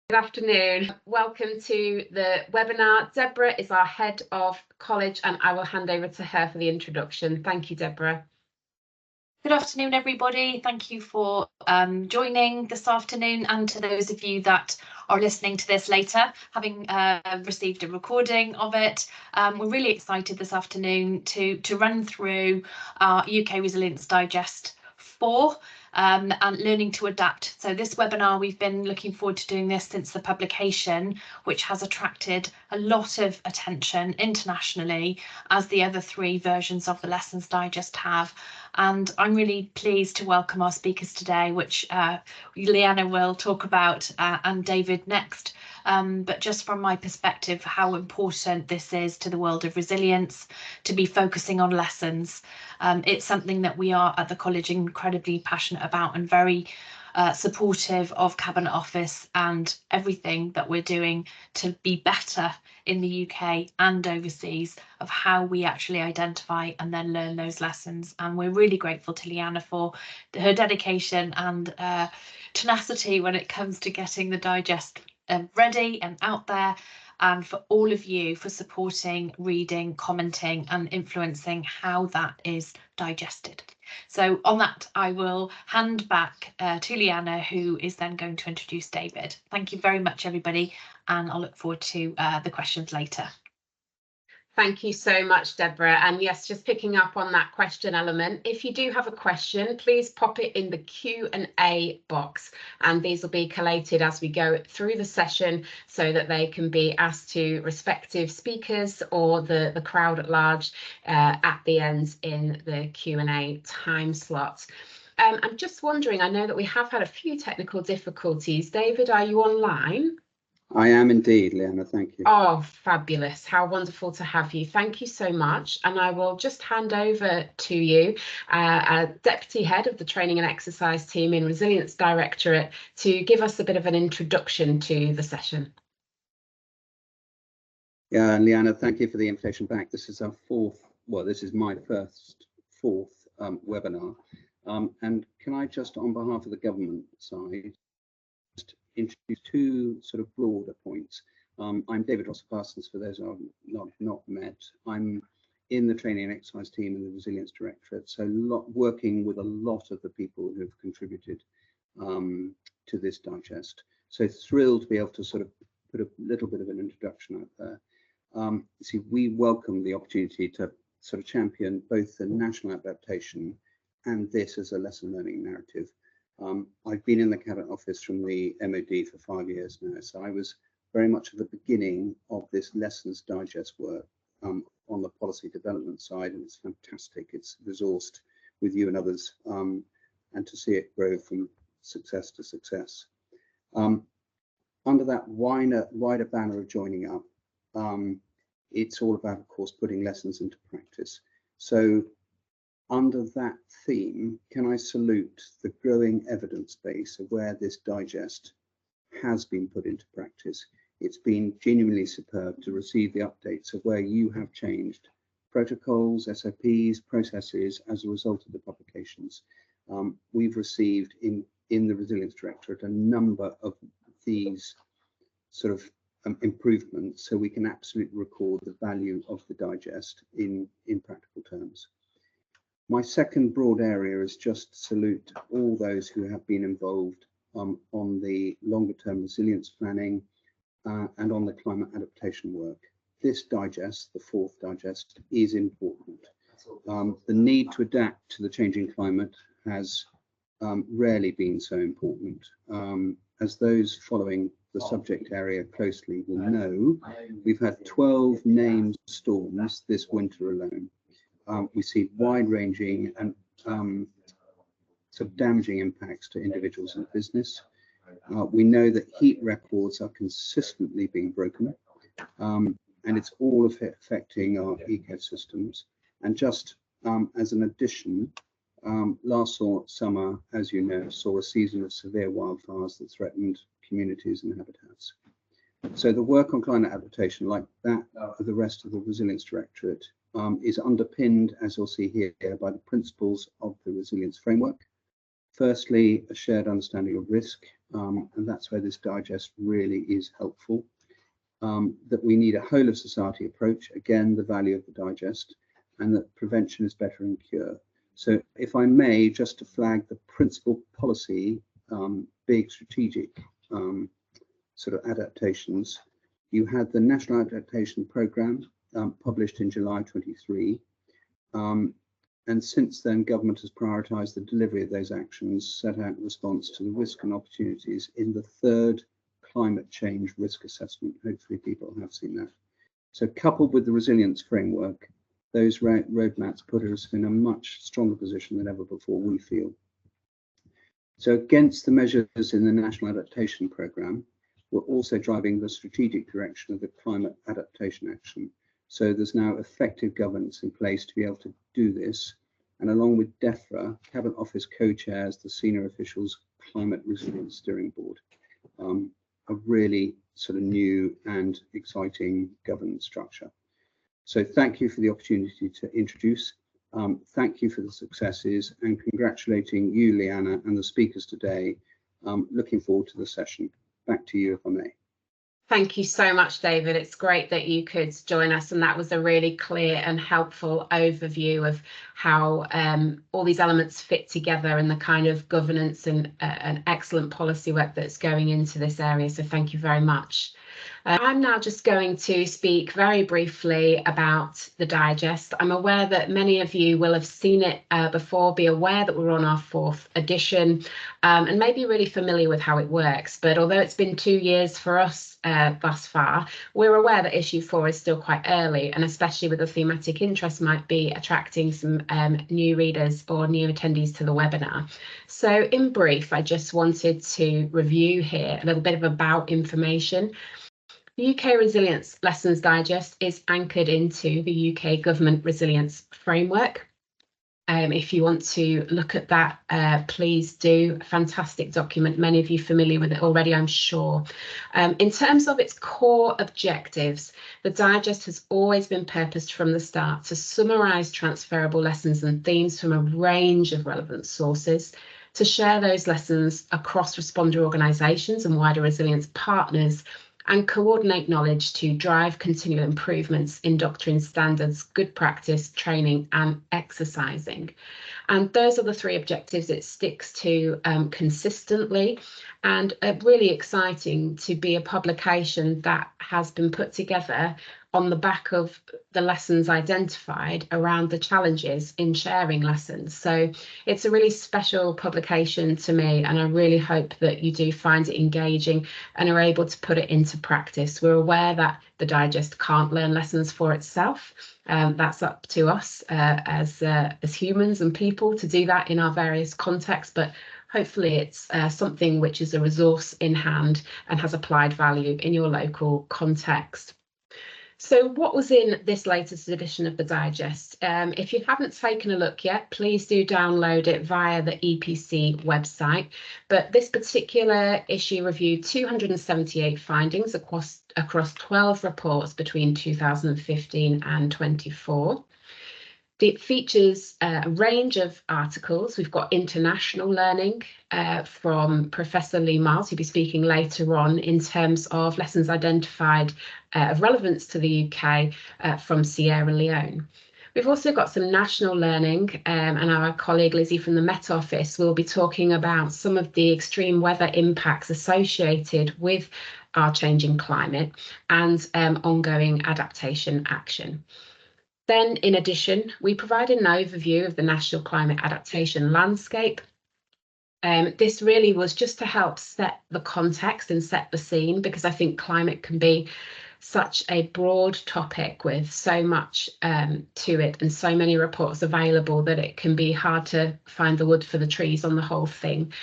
Good afternoon. Welcome to the webinar. Deborah is our head of college and I will hand over to her for the introduction. Thank you, Deborah. Good afternoon, everybody. Thank you for joining this afternoon, and to those of you that are listening to this later, having received a recording of it. We're really excited this afternoon to run through our UK Resilience Digest 4 and learning to adapt. So this webinar, we've been looking forward to doing this since the publication, which has attracted a lot of attention internationally, as the other 3 versions of the Lessons Digest have. And I'm really pleased to welcome our speakers today, which Lianna will talk about and David next. But just from my perspective, how important this is to the world of resilience, to be focusing on lessons. It's something that we are at the college incredibly passionate about and very supportive of Cabinet Office and everything that we're doing to be better in the UK and overseas of how we actually identify and then learn those lessons. And we're really grateful to Lianna for her dedication and tenacity when it comes to getting the digest ready and out there, and for all of you for supporting, reading, commenting and influencing how that is digested. So on that, I will hand back to Lianna, who is then going to introduce David. Thank you very much, everybody, and I'll look forward to the questions later. Thank you so much, Deborah. And yes, just picking up on that question element, if you do have a question, please pop it in the Q&A box, and these will be collated as we go through the session so that they can be asked to respective speakers or the crowd at large at the end in the Q&A time slot. I'm just wondering, I know that we have had a few technical difficulties. David, are you online? I am indeed, Lianna, thank you. Oh, fabulous. How wonderful to have you. Thank you so much. And I will just hand over to you, Deputy Head of the Training and Exercise Team in Resilience Directorate, to give us a bit of an introduction to the session. Yeah, Lianna, thank you for the invitation back. This is our this is my fourth webinar. And can I just, on behalf of the government side, introduce 2 sort of broader points. I'm David Ross-Parsons, for those I've not met. I'm in the Training and Exercise Team in the Resilience Directorate, so working with a lot of the people who have contributed to this digest. So thrilled to be able to sort of put a little bit of an introduction out there. See, we welcome the opportunity to sort of champion both the national adaptation and this as a lesson learning narrative. I've been in the Cabinet Office from the MOD for 5 years now, so I was very much at the beginning of this Lessons Digest work on the policy development side, and it's fantastic. It's resourced with you and others, and to see it grow from success to success. Under that wider banner of joining up, it's all about, of course, putting lessons into practice. So under that theme, can I salute the growing evidence base of where this digest has been put into practice. It's been genuinely superb to receive the updates of where you have changed protocols, SOPs, processes as a result of the publications. We've received in the Resilience Directorate a number of these sort of improvements, so we can absolutely record the value of the digest in practical terms. My second broad area is just salute all those who have been involved on the longer term resilience planning and on the climate adaptation work. This digest, the 4th digest, is important. The need to adapt to the changing climate has rarely been so important. As those following the subject area closely will know, we've had 12 named storms this winter alone. We see wide-ranging and sort of damaging impacts to individuals and business. We know that heat records are consistently being broken, and it's all affecting our ecosystems. And just as an addition, last summer, as you know, saw a season of severe wildfires that threatened communities and habitats. So the work on climate adaptation, like that of the rest of the Resilience Directorate, is underpinned, as you'll see here, by the principles of the resilience framework, Firstly, a shared understanding of risk, and that's where this digest really is helpful. That we need a whole of society approach, again, the value of the digest, and that prevention is better than cure. So if I may, just to flag the principal policy, big strategic sort of adaptations, you had the National Adaptation Programme published in July 23. And since then, government has prioritised the delivery of those actions set out in response to the risk and opportunities in the third climate change risk assessment. Hopefully people have seen that. So coupled with the resilience framework, those roadmaps put us in a much stronger position than ever before, we feel. So against the measures in the National Adaptation Programme, we're also driving the strategic direction of the climate adaptation action. So there's now effective governance in place to be able to do this. And along with DEFRA, Cabinet Office co-chairs the senior officials Climate Resilience Steering Board. A really sort of new and exciting governance structure. So thank you for the opportunity to introduce. Thank you for the successes, and congratulating you, Lianna, and the speakers today. Looking forward to the session. Back to you, if I may. Thank you so much, David. It's great that you could join us, and that was a really clear and helpful overview of how all these elements fit together and the kind of governance and excellent policy work that's going into this area. So thank you very much. I'm now just going to speak very briefly about the digest. I'm aware that many of you will have seen it before, be aware that we're on our 4th edition, and may be really familiar with how it works. But although it's been 2 years for us thus far, we're aware that issue 4 is still quite early, and especially with the thematic interest might be attracting some new readers or new attendees to the webinar. So in brief, I just wanted to review here a little bit of about information. The UK Resilience Lessons Digest is anchored into the UK Government Resilience Framework. If you want to look at that, please do. Fantastic document. Many of you familiar with it already, I'm sure. In terms of its core objectives, the digest has always been purposed from the start to summarise transferable lessons and themes from a range of relevant sources, to share those lessons across responder organisations and wider resilience partners, and coordinate knowledge to drive continual improvements in doctrine standards, good practice, training and exercising. And those are the 3 objectives it sticks to consistently, and really exciting to be a publication that has been put together on the back of the lessons identified around the challenges in sharing lessons. So it's a really special publication to me, and I really hope that you do find it engaging and are able to put it into practice. We're aware that the digest can't learn lessons for itself. That's up to us as humans and people to do that in our various contexts, but hopefully it's something which is a resource in hand and has applied value in your local context. So what was in this latest edition of the digest? If you haven't taken a look yet, please do download it via the EPC website. But this particular issue reviewed 278 findings across 12 reports between 2015 and 24. It features a range of articles. We've got international learning from Professor Lee Miles, who'll be speaking later on, in terms of lessons identified of relevance to the UK from Sierra Leone. We've also got some national learning, and our colleague Lizzie from the Met Office will be talking about some of the extreme weather impacts associated with our changing climate and ongoing adaptation action. Then, in addition, we provided an overview of the national climate adaptation landscape. This really was just to help set the context and set the scene, because I think climate can be such a broad topic with so much to it and so many reports available that it can be hard to find the wood for the trees on the whole thing.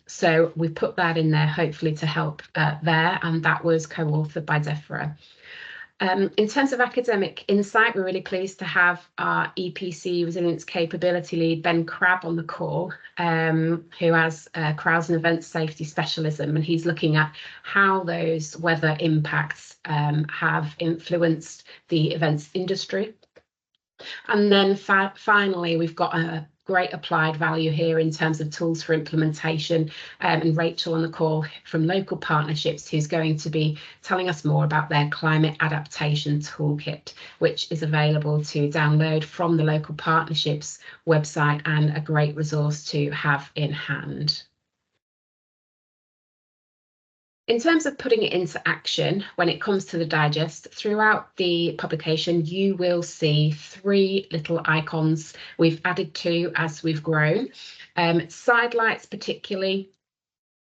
So we put that in there hopefully to help there, and that was co-authored by DEFRA. In terms of academic insight, we're really pleased to have our EPC Resilience Capability Lead, Ben Crabb, on the call, who has crowds and events safety specialism, and he's looking at how those weather impacts have influenced the events industry. And then finally, we've got a great applied value here in terms of tools for implementation, and Rachel on the call from Local Partnerships, who's going to be telling us more about their Climate Adaptation Toolkit, which is available to download from the Local Partnerships website and a great resource to have in hand. In terms of putting it into action, when it comes to the digest, throughout the publication, you will see 3 little icons. We've added 2 as we've grown. Sidelights particularly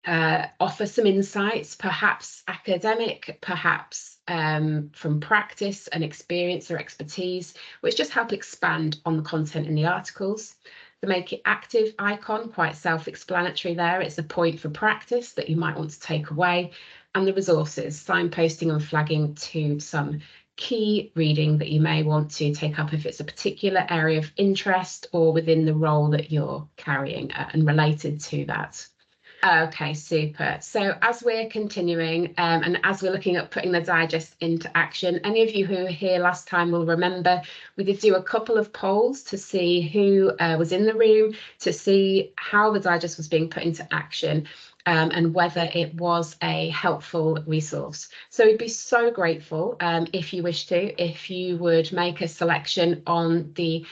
offer some insights, perhaps academic, perhaps from practice and experience or expertise, which just help expand on the content in the articles. The Make It Active icon, quite self-explanatory there. It's a point for practice that you might want to take away. And the resources, signposting and flagging to some key reading that you may want to take up if it's a particular area of interest or within the role that you're carrying and related to that. Okay, super. So as we're continuing and as we're looking at putting the digest into action, any of you who were here last time will remember we did do a couple of polls to see who was in the room, to see how the digest was being put into action and whether it was a helpful resource. So we'd be so grateful if you wish to, if you would make a selection on the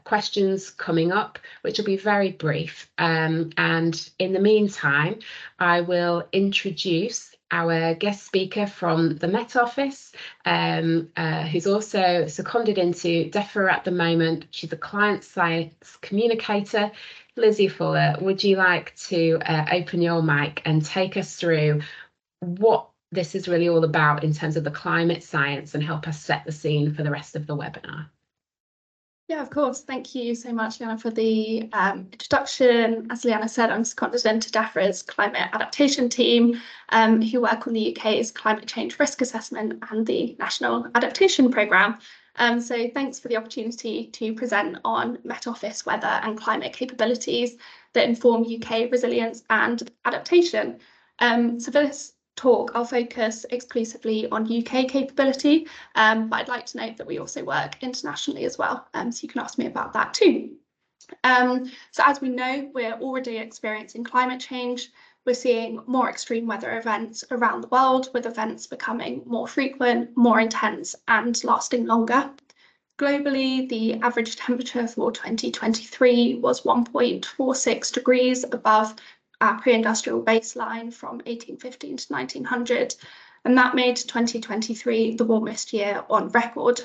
questions coming up, which will be very brief. And in the meantime, I will introduce our guest speaker from the Met Office, who's also seconded into DEFRA at the moment. She's a client science communicator. Lizzie Fuller, would you like to open your mic and take us through what this is really all about in terms of the climate science and help us set the scene for the rest of the webinar? Yeah, of course. Thank you so much, Lianna, for the introduction. As Lianna said, I'm seconded into DEFRA's Climate Adaptation team, who work on the UK's climate change risk assessment and the National Adaptation Programme. So thanks for the opportunity to present on Met Office weather and climate capabilities that inform UK resilience and adaptation. So for this talk, I'll focus exclusively on UK capability, but I'd like to note that we also work internationally as well, so you can ask me about that too. So as we know, we're already experiencing climate change. We're seeing more extreme weather events around the world, with events becoming more frequent, more intense, and lasting longer. Globally, the average temperature for 2023 was 1.46 degrees above our pre-industrial baseline from 1815 to 1900, and that made 2023 the warmest year on record.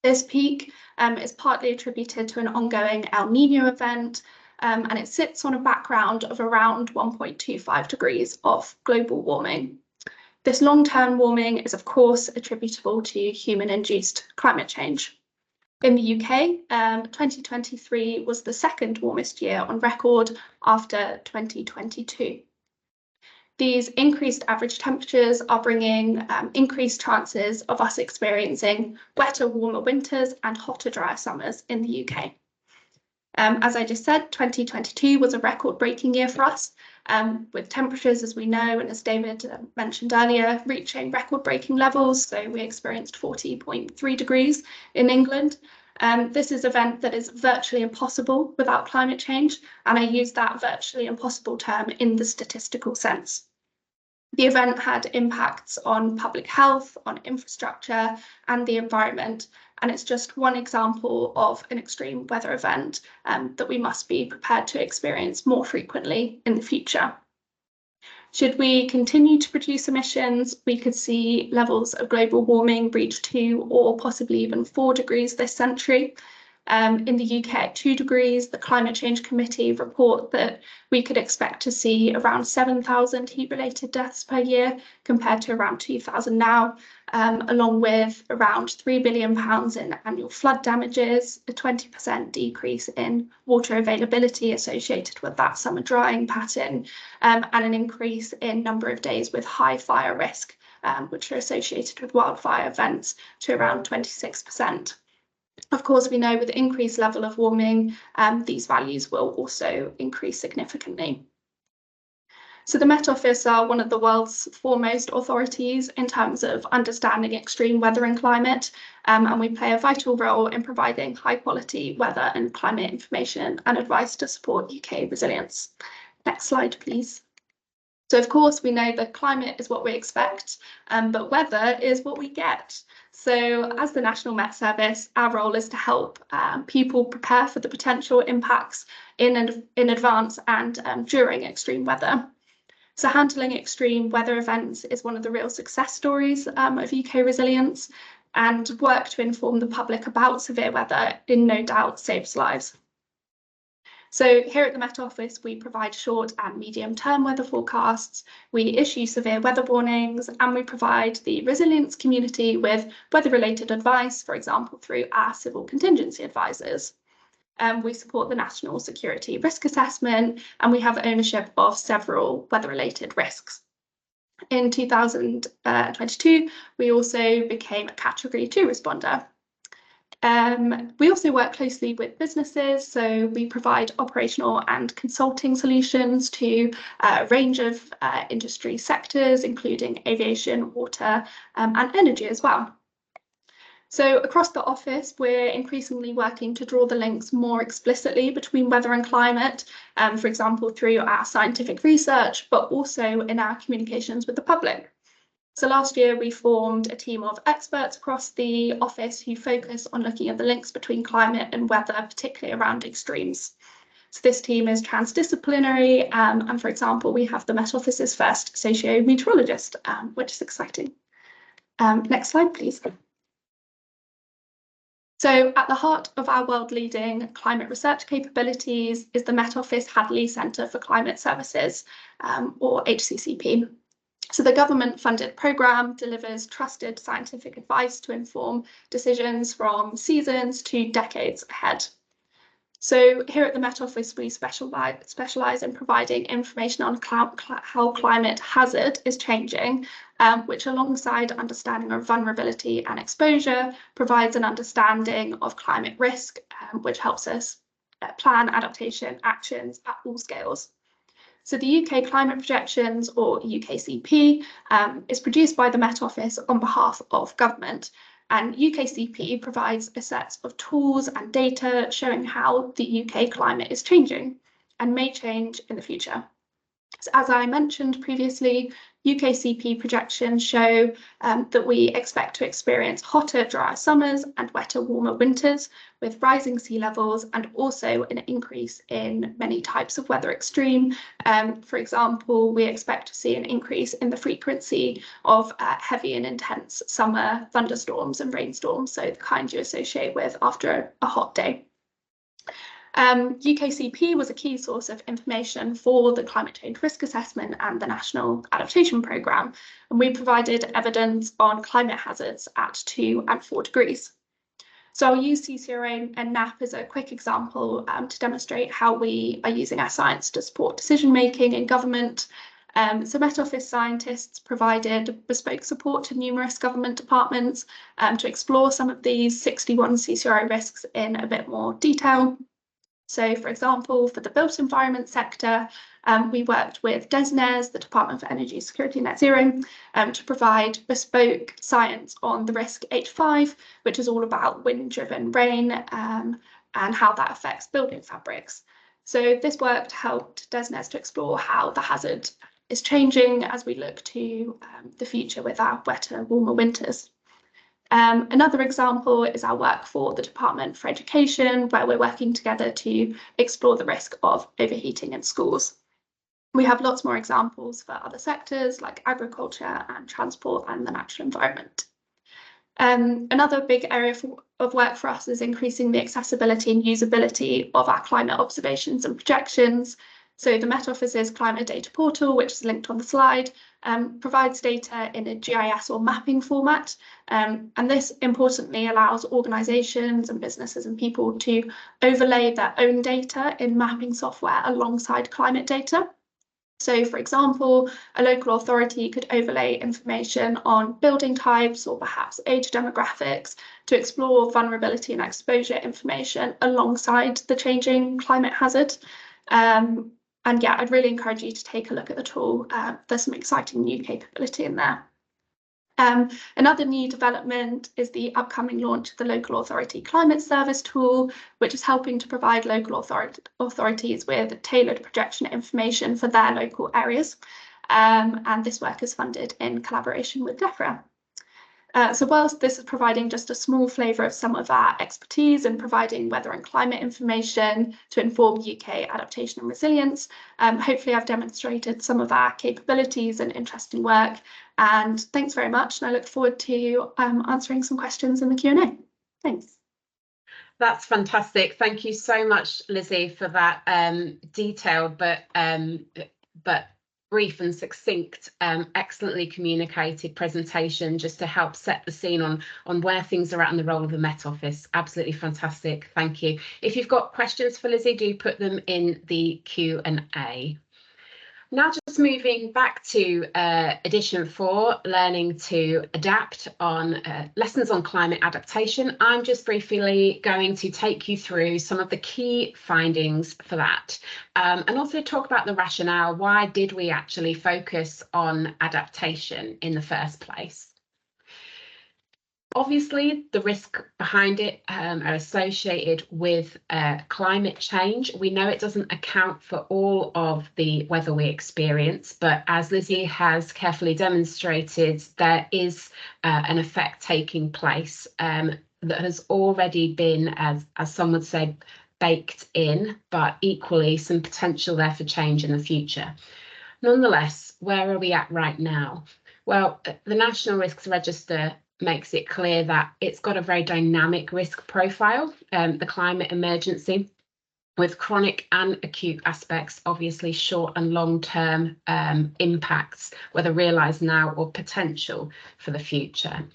This peak is partly attributed to an ongoing El Niño event, and it sits on a background of around 1.25 degrees of global warming. This long-term warming is, of course, attributable to human-induced climate change. In the UK, 2023 was the second warmest year on record after 2022. These increased average temperatures are bringing increased chances of us experiencing wetter, warmer winters and hotter, drier summers in the UK. As I just said, 2022 was a record-breaking year for us, with temperatures, as we know, and as David mentioned earlier, reaching record-breaking levels. So we experienced 40.3 degrees in England. This is an event that is virtually impossible without climate change, and I use that virtually impossible term in the statistical sense. The event had impacts on public health, on infrastructure, and the environment, and it's just one example of an extreme weather event that we must be prepared to experience more frequently in the future. Should we continue to produce emissions, we could see levels of global warming reach 2 or possibly even 4 degrees this century. In the UK at 2 degrees, the Climate Change Committee report that we could expect to see around 7,000 heat-related deaths per year compared to around 2,000 now, along with around £3 billion in annual flood damages, a 20% decrease in water availability associated with that summer drying pattern, and an increase in number of days with high fire risk, which are associated with wildfire events, to around 26%. Of course, we know with the increased level of warming, these values will also increase significantly. So the Met Office are one of the world's foremost authorities in terms of understanding extreme weather and climate, and we play a vital role in providing high quality weather and climate information and advice to support UK resilience. Next slide, please. So of course, we know that climate is what we expect, but weather is what we get. So as the National Met Service, our role is to help people prepare for the potential impacts in advance and during extreme weather. So handling extreme weather events is one of the real success stories of UK resilience, and work to inform the public about severe weather in no doubt saves lives. So here at the Met Office, we provide short and medium-term weather forecasts, we issue severe weather warnings, and we provide the resilience community with weather-related advice, for example, through our civil contingency advisors. We support the National Security Risk Assessment, and we have ownership of several weather-related risks. In 2022, we also became a Category 2 responder. We also work closely with businesses, so we provide operational and consulting solutions to a range of industry sectors, including aviation, water, and energy as well. So across the office, we're increasingly working to draw the links more explicitly between weather and climate, for example, through our scientific research, but also in our communications with the public. So last year, we formed a team of experts across the office who focus on looking at the links between climate and weather, particularly around extremes. So this team is transdisciplinary, and for example, we have the Met Office's first socio-meteorologist, which is exciting. Next slide, please. So at the heart of our world-leading climate research capabilities is the Met Office Hadley Centre for Climate Services, or HCCP. So the government-funded programme delivers trusted scientific advice to inform decisions from seasons to decades ahead. So here at the Met Office, we specialise in providing information on how climate hazard is changing, which alongside understanding of vulnerability and exposure, provides an understanding of climate risk, which helps us plan adaptation actions at all scales. So the UK Climate Projections, or UKCP, is produced by the Met Office on behalf of government, and UKCP provides a set of tools and data showing how the UK climate is changing and may change in the future. So as I mentioned previously, UKCP projections show that we expect to experience hotter, drier summers and wetter, warmer winters with rising sea levels, and also an increase in many types of weather extreme. For example, we expect to see an increase in the frequency of heavy and intense summer thunderstorms and rainstorms, so the kind you associate with after a hot day. UKCP was a key source of information for the Climate Change Risk Assessment and the National Adaptation Programme, and we provided evidence on climate hazards at 2 and 4 degrees. So I'll use CCRA and NAP as a quick example to demonstrate how we are using our science to support decision making in government. So Met Office scientists provided bespoke support to numerous government departments to explore some of these 61 CCRA risks in a bit more detail. So, for example, for the built environment sector, we worked with DESNZ, the Department for Energy Security and Net Zero, to provide bespoke science on the risk H5, which is all about wind-driven rain and how that affects building fabrics. So this work helped DESNZ to explore how the hazard is changing as we look to the future with our wetter, warmer winters. Another example is our work for the Department for Education, where we're working together to explore the risk of overheating in schools. We have lots more examples for other sectors like agriculture and transport and the natural environment. Another big area of work for us is increasing the accessibility and usability of our climate observations and projections. So the Met Office's climate data portal, which is linked on the slide, provides data in a GIS or mapping format. And this importantly allows organisations and businesses and people to overlay their own data in mapping software alongside climate data. So, for example, a local authority could overlay information on building types or perhaps age demographics to explore vulnerability and exposure information alongside the changing climate hazard. And yeah, I'd really encourage you to take a look at the tool. There's some exciting new capability in there. Another new development is the upcoming launch of the Local Authority Climate Service tool, which is helping to provide local authorities with tailored projection information for their local areas. And this work is funded in collaboration with DEFRA. So whilst this is providing just a small flavour of some of our expertise in providing weather and climate information to inform UK adaptation and resilience, hopefully I've demonstrated some of our capabilities and interesting work. And thanks very much. And I look forward to answering some questions in the Q&A. Thanks. That's fantastic. Thank you so much, Lizzie, for that detailed but brief and succinct, excellently communicated presentation, just to help set the scene on where things are at and the role of the Met Office. Absolutely fantastic. Thank you. If you've got questions for Lizzie, do put them in the Q&A. Now just moving back to edition 4, learning to adapt on lessons on climate adaptation. I'm just briefly going to take you through some of the key findings for that, and also talk about the rationale. Why did we actually focus on adaptation in the first place? Obviously, the risks behind it are associated with climate change. We know it doesn't account for all of the weather we experience, but as Lizzie has carefully demonstrated, there is an effect taking place that has already been, as some would say, baked in, but equally some potential there for change in the future. Nonetheless, where are we at right now? Well, the National Risks Register makes it clear that it's got a very dynamic risk profile, the climate emergency, with chronic and acute aspects, obviously short and long-term impacts, whether realised now or potential for the future.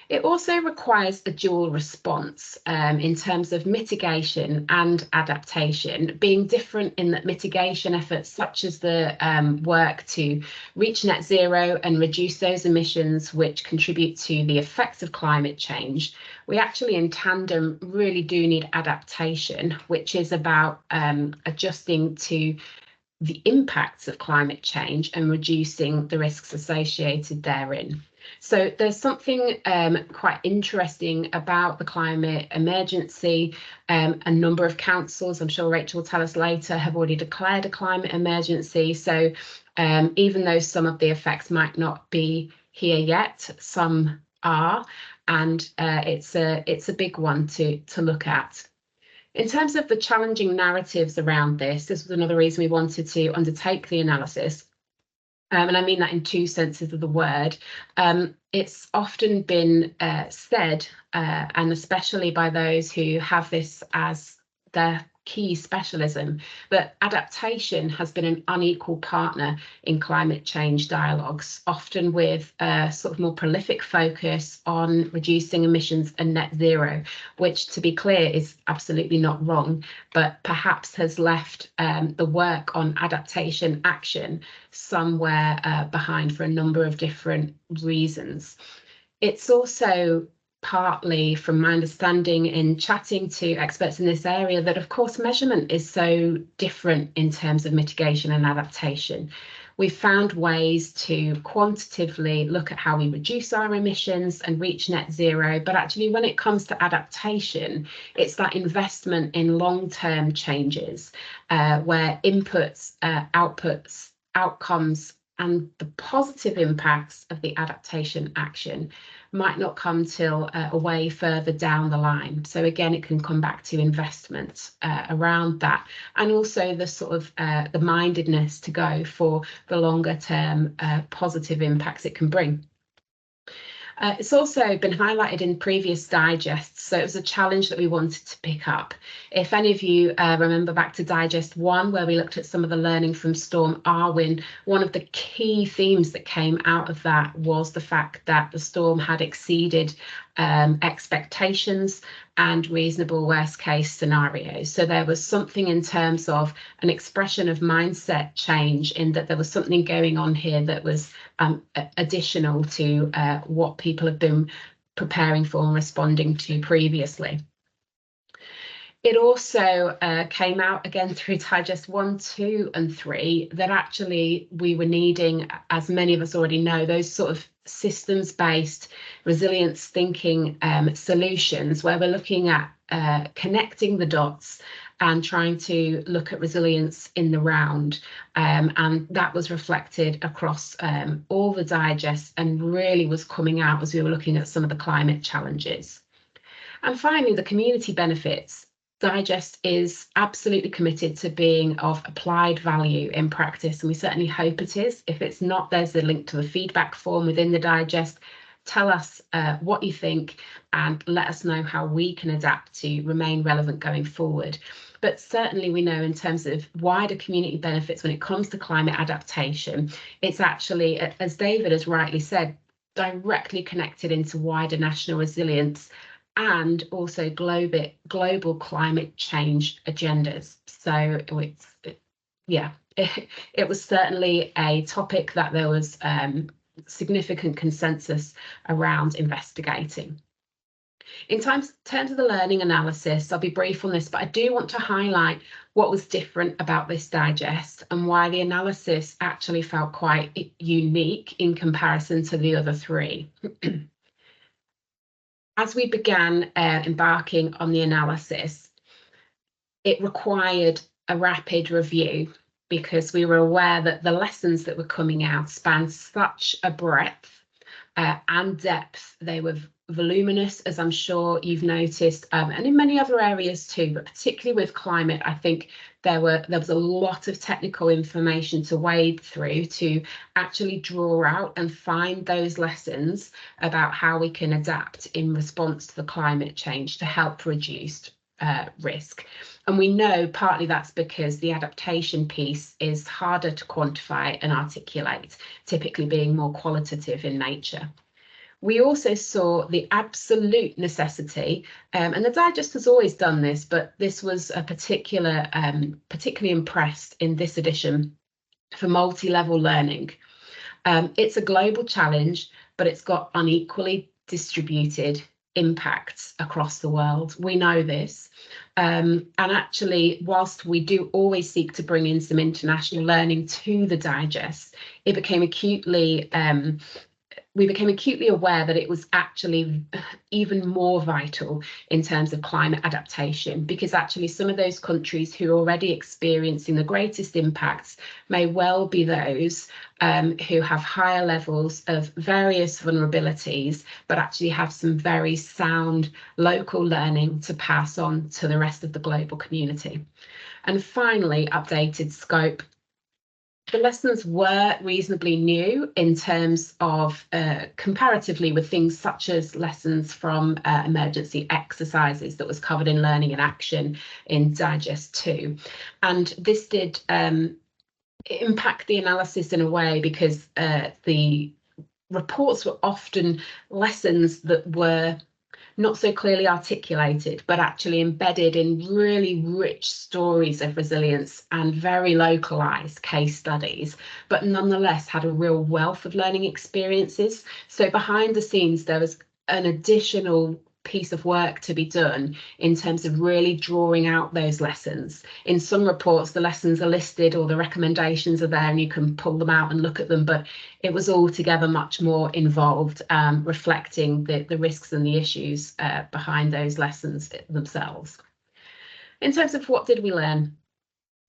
It also requires a dual response in terms of mitigation and adaptation, being different in that mitigation efforts such as the work to reach net zero and reduce those emissions which contribute to the effects of climate change. We actually in tandem really do need adaptation, which is about adjusting to the impacts of climate change and reducing the risks associated therein. So there's something quite interesting about the climate emergency. A number of councils, I'm sure Rachel will tell us later, have already declared a climate emergency. So even though some of the effects might not be here yet, some are, and it's a big one to look at. In terms of the challenging narratives around this was another reason we wanted to undertake the analysis. And I mean that in two senses of the word. It's often been said, and especially by those who have this as their key specialism, that adaptation has been an unequal partner in climate change dialogues, often with a sort of more prolific focus on reducing emissions and net zero, which, to be clear, is absolutely not wrong, but perhaps has left the work on adaptation action somewhere behind for a number of different reasons. It's also partly, from my understanding in chatting to experts in this area, that of course measurement is so different in terms of mitigation and adaptation. We've found ways to quantitatively look at how we reduce our emissions and reach net zero, but actually when it comes to adaptation, it's that investment in long-term changes where inputs, outputs, outcomes and the positive impacts of the adaptation action might not come till a way further down the line. So again, it can come back to investment around that, and also the sort of the mindedness to go for the longer term positive impacts it can bring. It's also been highlighted in previous digests, so it was a challenge that we wanted to pick up. If any of you remember back to Digest 1, where we looked at some of the learning from Storm Arwen, one of the key themes that came out of that was the fact that the storm had exceeded expectations and reasonable worst case scenarios. So there was something in terms of an expression of mindset change, in that there was something going on here that was additional to what people have been preparing for and responding to previously. It also came out again through Digest 1, 2 and 3 that actually we were needing, as many of us already know, those sort of systems-based resilience thinking solutions where we're looking at connecting the dots and trying to look at resilience in the round. And that was reflected across all the digests and really was coming out as we were looking at some of the climate challenges. And finally, the community benefits. Digest is absolutely committed to being of applied value in practice, and we certainly hope it is. If it's not, there's a link to the feedback form within the Digest. Tell us what you think and let us know how we can adapt to remain relevant going forward. But certainly we know in terms of wider community benefits when it comes to climate adaptation, it's actually, as David has rightly said, directly connected into wider national resilience and also global climate change agendas. So it was certainly a topic that there was significant consensus around investigating. In terms of the learning analysis, I'll be brief on this, but I do want to highlight what was different about this digest and why the analysis actually felt quite unique in comparison to the other three. As we began embarking on the analysis, it required a rapid review because we were aware that the lessons that were coming out spanned such a breadth and depth. They were voluminous, as I'm sure you've noticed, and in many other areas too, but particularly with climate, I think there was a lot of technical information to wade through to actually draw out and find those lessons about how we can adapt in response to the climate change to help reduce risk. And we know partly that's because the adaptation piece is harder to quantify and articulate, typically being more qualitative in nature. We also saw the absolute necessity, and the Digest has always done this, but this was a particularly impressed in this edition for multi-level learning. It's a global challenge, but it's got unequally distributed impacts across the world. We know this. And actually, whilst we do always seek to bring in some international learning to the Digest, it became we became acutely aware that it was actually even more vital in terms of climate adaptation, because actually some of those countries who are already experiencing the greatest impacts may well be those who have higher levels of various vulnerabilities, but actually have some very sound local learning to pass on to the rest of the global community. And finally, updated scope. The lessons were reasonably new in terms of comparatively with things such as lessons from emergency exercises that was covered in Learning and Action in Digest 2. And this did impact the analysis in a way because the reports were often lessons that were not so clearly articulated, but actually embedded in really rich stories of resilience and very localized case studies, but nonetheless had a real wealth of learning experiences. So behind the scenes, there was an additional piece of work to be done in terms of really drawing out those lessons. In some reports, the lessons are listed or the recommendations are there and you can pull them out and look at them, but it was altogether much more involved, reflecting the risks and the issues behind those lessons themselves. In terms of what did we learn?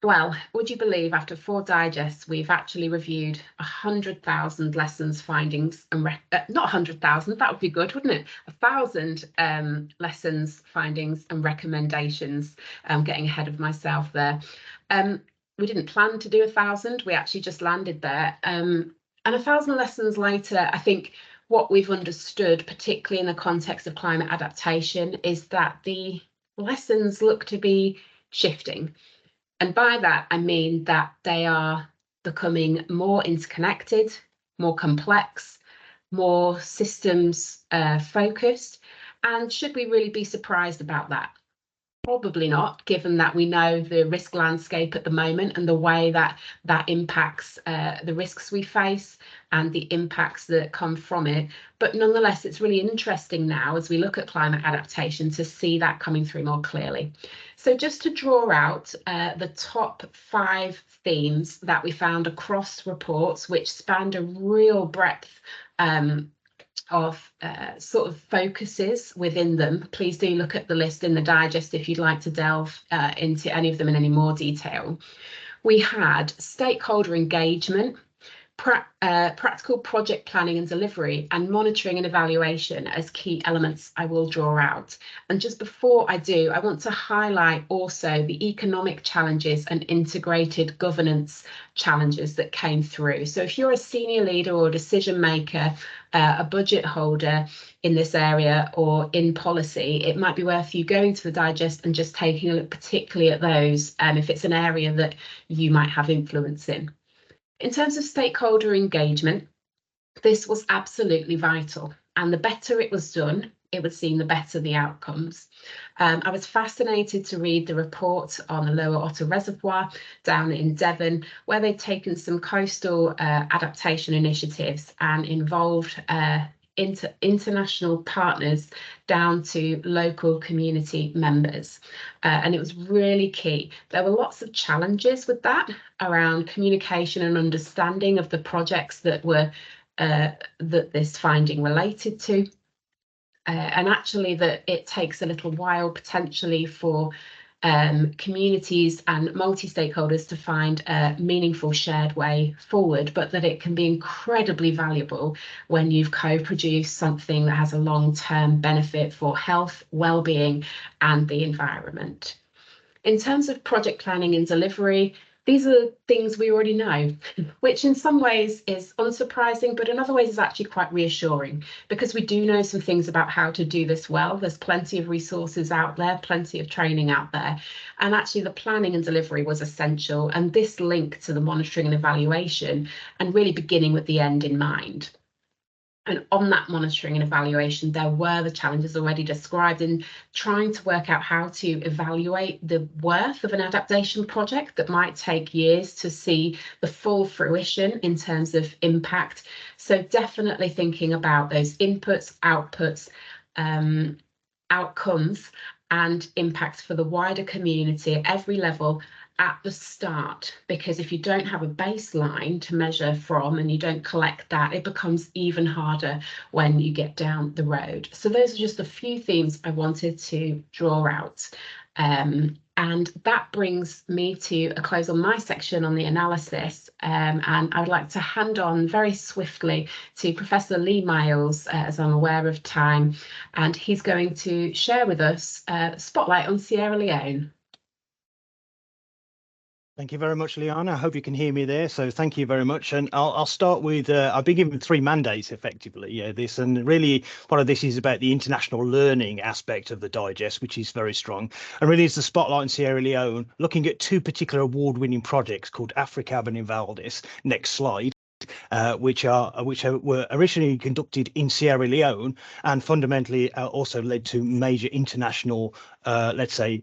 Well, would you believe after 4 digests, we've actually reviewed 100,000 lessons, findings, and not 100,000, that would be good, wouldn't it? 1,000 lessons, findings and recommendations. Getting ahead of myself there. We didn't plan to do 1,000, we actually just landed there. And 1,000 lessons later, I think what we've understood, particularly in the context of climate adaptation, is that the lessons look to be shifting. And by that, I mean that they are becoming more interconnected, more complex, more systems focused. And should we really be surprised about that? Probably not, given that we know the risk landscape at the moment and the way that that impacts the risks we face and the impacts that come from it. But nonetheless, it's really interesting now as we look at climate adaptation to see that coming through more clearly. So just to draw out the top 5 themes that we found across reports, which spanned a real breadth of sort of focuses within them. Please do look at the list in the digest if you'd like to delve into any of them in any more detail. We had stakeholder engagement, practical project planning and delivery, and monitoring and evaluation as key elements I will draw out. And just before I do, I want to highlight also the economic challenges and integrated governance challenges that came through. So if you're a senior leader or decision maker, a budget holder in this area or in policy, it might be worth you going to the digest and just taking a look particularly at those if it's an area that you might have influence in. In terms of stakeholder engagement, this was absolutely vital, and the better it was done, it would seem the better the outcomes. I was fascinated to read the report on the Lower Otter Reservoir down in Devon, where they'd taken some coastal adaptation initiatives and involved international partners down to local community members, and it was really key. There were lots of challenges with that around communication and understanding of the projects that were that this finding related to, and actually that it takes a little while potentially for communities and multi-stakeholders to find a meaningful shared way forward, but that it can be incredibly valuable when you've co-produced something that has a long-term benefit for health, well-being and the environment. In terms of project planning and delivery, these are things we already know, which in some ways is unsurprising, but in other ways is actually quite reassuring, because we do know some things about how to do this well. There's plenty of resources out there, plenty of training out there, and actually the planning and delivery was essential, and this linked to the monitoring and evaluation, and really beginning with the end in mind. And on that monitoring and evaluation, there were the challenges already described in trying to work out how to evaluate the worth of an adaptation project that might take years to see the full fruition in terms of impact. So definitely thinking about those inputs, outputs, outcomes and impacts for the wider community at every level at the start, because if you don't have a baseline to measure from and you don't collect that, it becomes even harder when you get down the road. So those are just a few themes I wanted to draw out. And that brings me to a close on my section on the analysis. And I would like to hand on very swiftly to Professor Lee Miles, as I'm aware of time, and he's going to share with us Spotlight on Sierra Leone. Thank you very much, Lianna. I hope you can hear me there. So thank you very much. And I'll start with, I've been given 3 mandates effectively. Yeah, this, and really part of this is about the international learning aspect of the digest, which is very strong. And really it's the Spotlight in Sierra Leone, looking at 2 particular award-winning projects called AFRICAB and EVALDIS. Next slide. Which were originally conducted in Sierra Leone and fundamentally also led to major international, let's say,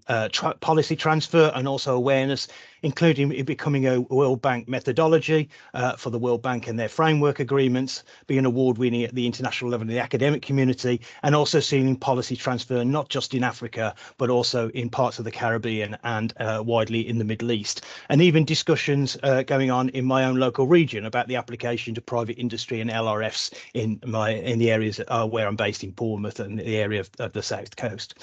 policy transfer and also awareness, including it becoming a World Bank methodology for the World Bank and their framework agreements, being award-winning at the international level in the academic community, and also seeing policy transfer not just in Africa, but also in parts of the Caribbean and widely in the Middle East. And even discussions going on in my own local region about the application to private industry and LRFs in the areas where I'm based in Bournemouth and the area of the South Coast.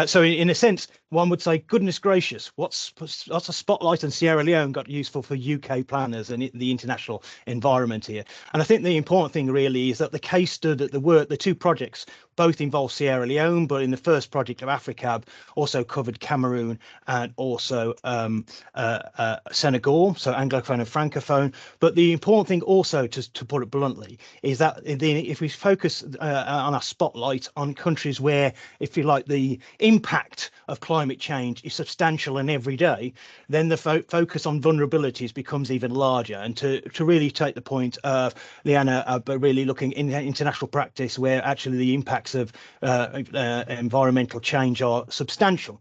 So in a sense, one would say, goodness gracious, what's a Spotlight on Sierra Leone got useful for UK planners and the international environment here? And I think the important thing really is that the case study, the 2 projects both involve Sierra Leone, but in the first project of AFRICAB also covered Cameroon and also Senegal, so Anglophone and Francophone. But the important thing also, to put it bluntly, is that if we focus on our spotlight on countries where, if you like, the impact of climate change is substantial and every day, then the focus on vulnerabilities becomes even larger. And to really take the point of Lianna, but really looking in international practice where actually the impacts of environmental change are substantial.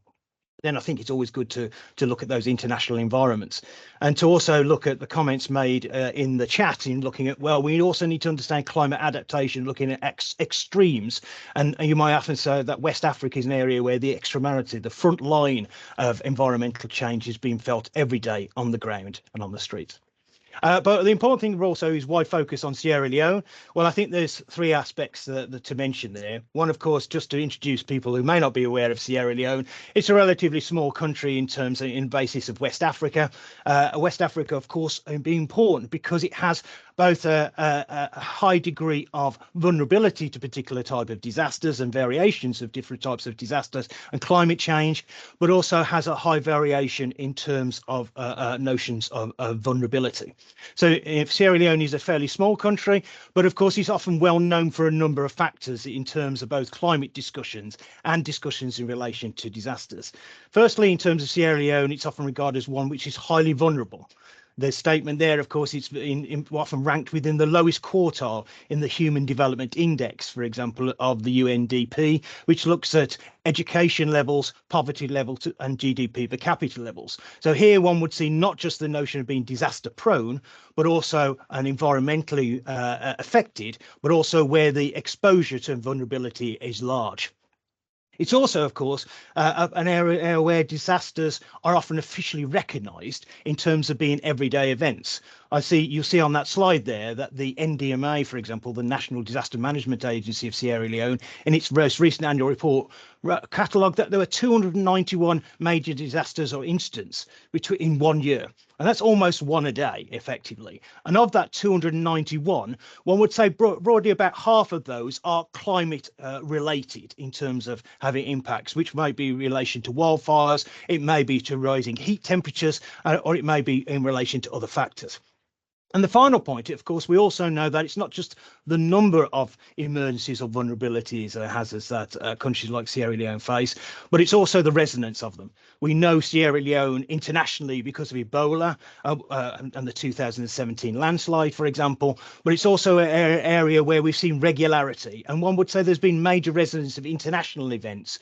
then I think it's always good to look at those international environments, and to also look at the comments made in the chat in looking at, well, we also need to understand climate adaptation, looking at extremes. And you might often say that West Africa is an area where the extremality, the front line of environmental change is being felt every day on the ground and on the streets. But the important thing also is why focus on Sierra Leone? Well, I think there's three aspects to mention there. One, of course, just to introduce people who may not be aware of Sierra Leone, it's a relatively small country in basis of West Africa. West Africa, of course, being important because it has both a high degree of vulnerability to particular type of disasters and variations of different types of disasters and climate change, but also has a high variation in terms of notions of vulnerability. So if Sierra Leone is a fairly small country, but of course it's often well known for a number of factors in terms of both climate discussions and discussions in relation to disasters. Firstly, in terms of Sierra Leone, it's often regarded as one which is highly vulnerable. The statement there, of course, it's often ranked within the lowest quartile in the Human Development Index, for example, of the UNDP, which looks at education levels, poverty levels, and GDP per capita levels. So here one would see not just the notion of being disaster prone, but also an environmentally affected, but also where the exposure to vulnerability is large. It's also, of course, an area where disasters are often officially recognised in terms of being everyday events. You'll see on that slide there that the NDMA, for example, the National Disaster Management Agency of Sierra Leone, in its most recent annual report, catalogued that there were 291 major disasters or incidents in 1 year. And that's almost one a day, effectively. And of that 291, one would say broadly about half of those are climate related in terms of having impacts, which might be in relation to wildfires, it may be to rising heat temperatures, or it may be in relation to other factors. And the final point, of course, we also know that it's not just the number of emergencies or vulnerabilities or hazards that countries like Sierra Leone face, but it's also the resonance of them. We know Sierra Leone internationally because of Ebola and the 2017 landslide, for example, but it's also an area where we've seen regularity. And one would say there's been major resonance of international events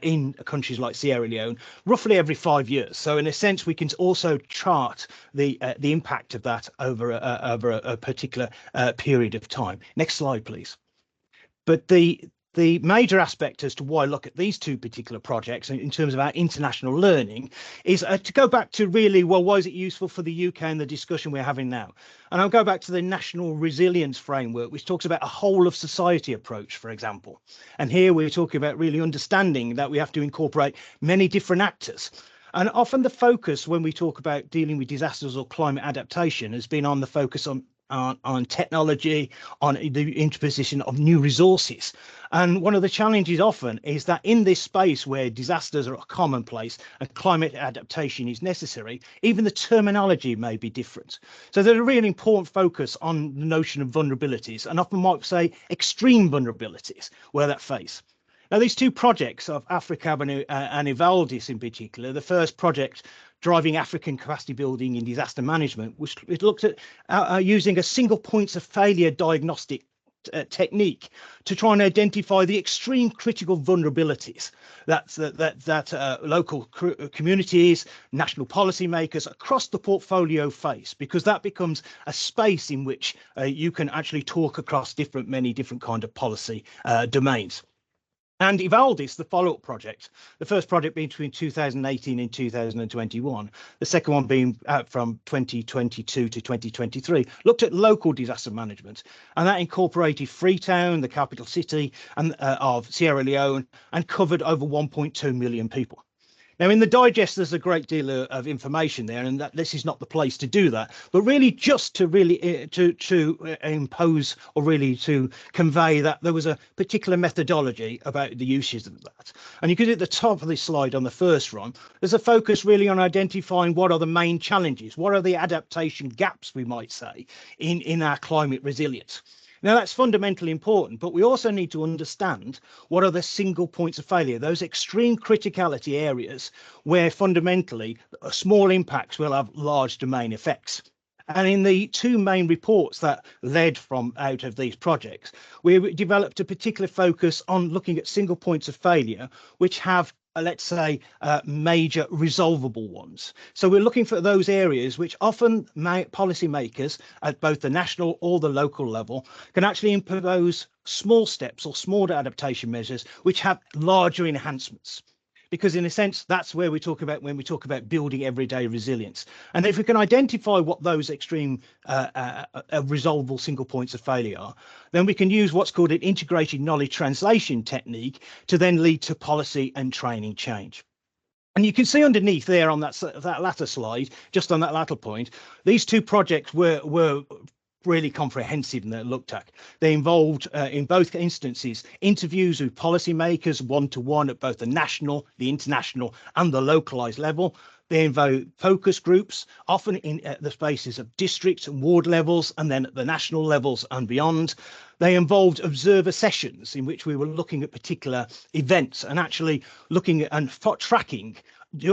in countries like Sierra Leone roughly every 5 years. So in a sense, we can also chart the impact of that over a particular period of time. Next slide, please. But the major aspect as to why I look at these two particular projects in terms of our international learning is to go back to really, well, why is it useful for the UK and the discussion we're having now? And I'll go back to the National Resilience Framework, which talks about a whole of society approach, for example. And here we're talking about really understanding that we have to incorporate many different actors. And often the focus when we talk about dealing with disasters or climate adaptation has been on the focus on technology, on the interposition of new resources. And one of the challenges often is that in this space where disasters are commonplace and climate adaptation is necessary, even the terminology may be different. So there's a really important focus on the notion of vulnerabilities, and often might say extreme vulnerabilities where that face. Now, these two projects of AFRICAB and EVALDIS in particular, the first project driving African capacity building in disaster management, which it looked at using a single points of failure diagnostic technique to try and identify the extreme critical vulnerabilities that local communities, national policymakers across the portfolio face, because that becomes a space in which you can actually talk across many different kind of policy domains. And EVALDIS, the follow-up project, the first project being between 2018 and 2021, the second one being from 2022 to 2023, looked at local disaster management, and that incorporated Freetown, the capital city of Sierra Leone, and covered over 1.2 million people. Now, in the digest, there's a great deal of information there, and that this is not the place to do that, but really just to really to impose or really to convey that there was a particular methodology about the uses of that. And you can see at the top of this slide on the first run, there's a focus really on identifying what are the main challenges, what are the adaptation gaps, we might say, in our climate resilience. Now, that's fundamentally important, but we also need to understand what are the single points of failure, those extreme criticality areas where fundamentally small impacts will have large domain effects. And in the two main reports that led out of these projects, we developed a particular focus on looking at single points of failure, which have let's say, major resolvable ones. So we're looking for those areas which often policymakers at both the national or the local level can actually impose small steps or smaller adaptation measures which have larger enhancements. Because in a sense, that's where we talk about when we talk about building everyday resilience. And if we can identify what those extreme resolvable single points of failure are, then we can use what's called an integrated knowledge translation technique to then lead to policy and training change. And you can see underneath there on that latter slide, just on that latter point, these two projects were really comprehensive and they're looked at. They involved, in both instances, interviews with policymakers one-to-one at both the national, the international and the localised level. They involve focus groups, often in the spaces of districts and ward levels, and then at the national levels and beyond. They involved observer sessions in which we were looking at particular events and actually looking at and tracking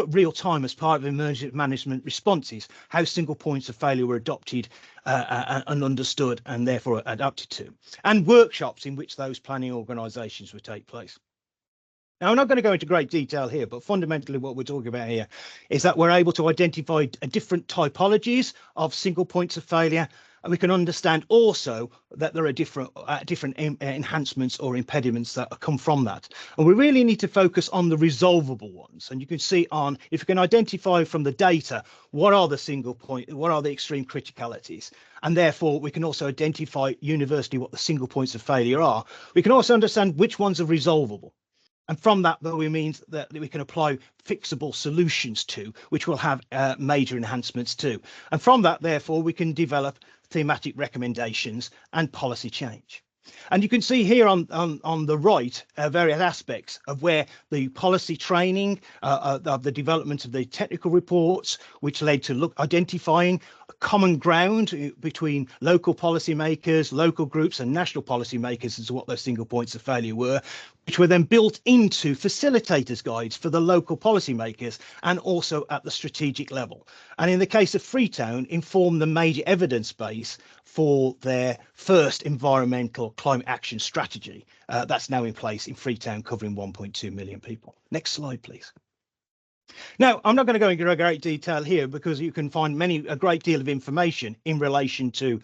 real time as part of emergency management responses, how single points of failure were adopted and understood and therefore adapted to, and workshops in which those planning organisations would take place. Now, I'm not going to go into great detail here, but fundamentally what we're talking about here is that we're able to identify different typologies of single points of failure, and we can understand also that there are different enhancements or impediments that come from that. And we really need to focus on the resolvable ones. And you can see on, if you can identify from the data, what are the what are the extreme criticalities? And therefore, we can also identify universally what the single points of failure are. We can also understand which ones are resolvable. And from that, though, we mean that we can apply fixable solutions to, which will have major enhancements too. And from that, therefore, we can develop thematic recommendations and policy change. And you can see here on the right various aspects of where the policy training of the development of the technical reports, which led to identifying a common ground between local policymakers, local groups and national policymakers as to what those single points of failure were, which were then built into facilitators guides for the local policymakers and also at the strategic level. And in the case of Freetown, inform the major evidence base for their first environmental climate action strategy. That's now in place in Freetown, covering 1.2 million people. Next slide, please. Now, I'm not going to go into great detail here because you can find a great deal of information in relation to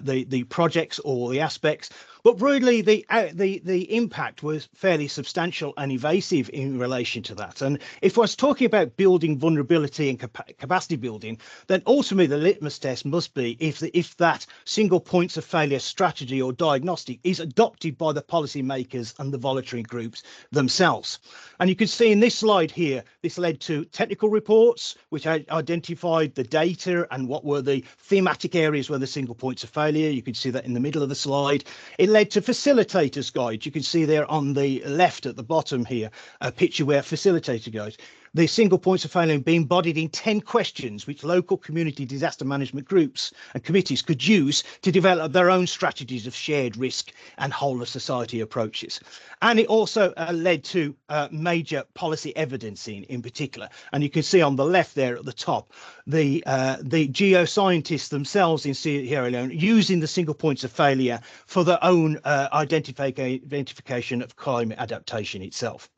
the projects or the aspects. But really, the impact was fairly substantial and evasive in relation to that. And if I was talking about building vulnerability and capacity building, then ultimately the litmus test must be if that single points of failure strategy or diagnostic is adopted by the policymakers and the voluntary groups themselves. And you can see in this slide here, this led to technical reports, which identified the data and what were the thematic areas where the single points of failure. You can see that in the middle of the slide. It led to facilitators guides. You can see there on the left at the bottom here, a picture where facilitator guides. The single points of failure being embodied in 10 questions, which local community disaster management groups and committees could use to develop their own strategies of shared risk and whole of society approaches. And it also led to major policy evidencing in particular. And you can see on the left there at the top, the geoscientists themselves in Sierra Leone using the single points of failure for their own identification of climate adaptation itself.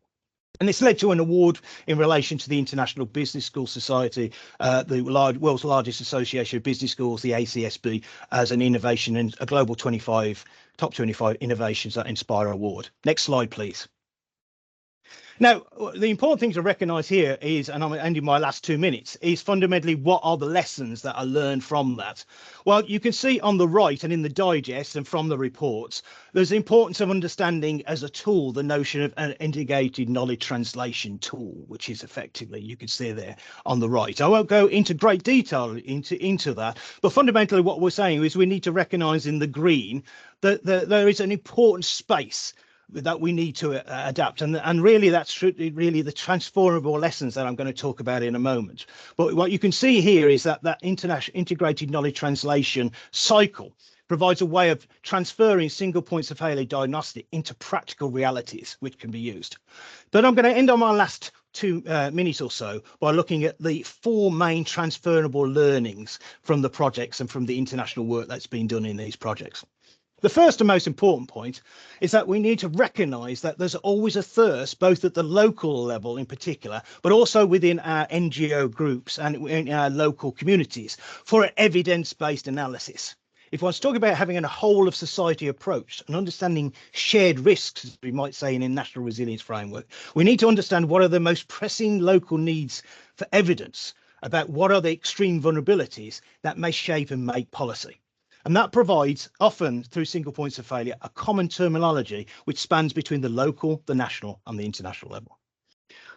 And this led to an award in relation to the International Business School Society, the world's largest association of business schools, the ACSB, as an innovation and a global top 25 innovations that inspire award. Next slide, please. Now, the important thing to recognise here is, and I'm ending my last 2 minutes, is fundamentally what are the lessons that are learned from that? Well, you can see on the right and in the digest and from the reports, there's the importance of understanding as a tool the notion of an integrated knowledge translation tool, which is effectively, you can see there on the right. I won't go into great detail into that, but fundamentally what we're saying is we need to recognise in the green that there is an important space that we need to adapt, and really that's really the transformable lessons that I'm going to talk about in a moment. But what you can see here is that international integrated knowledge translation cycle provides a way of transferring single points of failure diagnostic into practical realities which can be used. But I'm going to end on my last 2 minutes or so by looking at the 4 main transferable learnings from the projects and from the international work that's been done in these projects. The first and most important point is that we need to recognise that there's always a thirst, both at the local level in particular, but also within our NGO groups and in our local communities for an evidence-based analysis. If one's talking about having a whole of society approach and understanding shared risks, as we might say in a national resilience framework, we need to understand what are the most pressing local needs for evidence about what are the extreme vulnerabilities that may shape and make policy. And that provides, often through single points of failure, a common terminology which spans between the local, the national and the international level.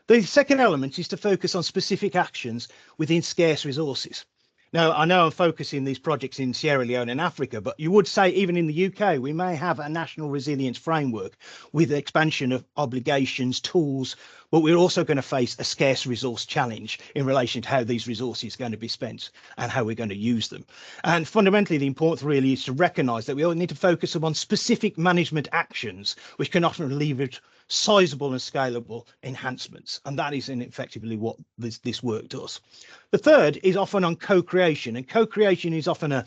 The second element is to focus on specific actions within scarce resources. Now, I know I'm focusing these projects in Sierra Leone and Africa, but you would say even in the UK, we may have a national resilience framework with the expansion of obligations, tools, but we're also going to face a scarce resource challenge in relation to how these resources are going to be spent and how we're going to use them. And fundamentally, the important really is to recognise that we all need to focus on specific management actions, which can often leverage sizable and scalable enhancements. And that is effectively what this work does. The third is often on co-creation, and co-creation is often a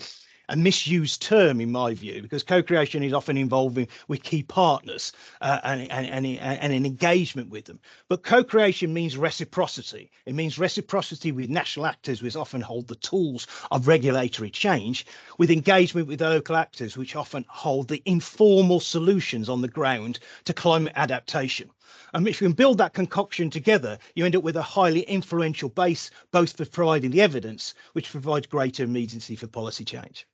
misused term in my view, because co-creation is often involving with key partners and an engagement with them. But co-creation means reciprocity. It means reciprocity with national actors, which often hold the tools of regulatory change, with engagement with local actors, which often hold the informal solutions on the ground to climate adaptation. And if you can build that concoction together, you end up with a highly influential base, both for providing the evidence, which provides greater immediacy for policy change.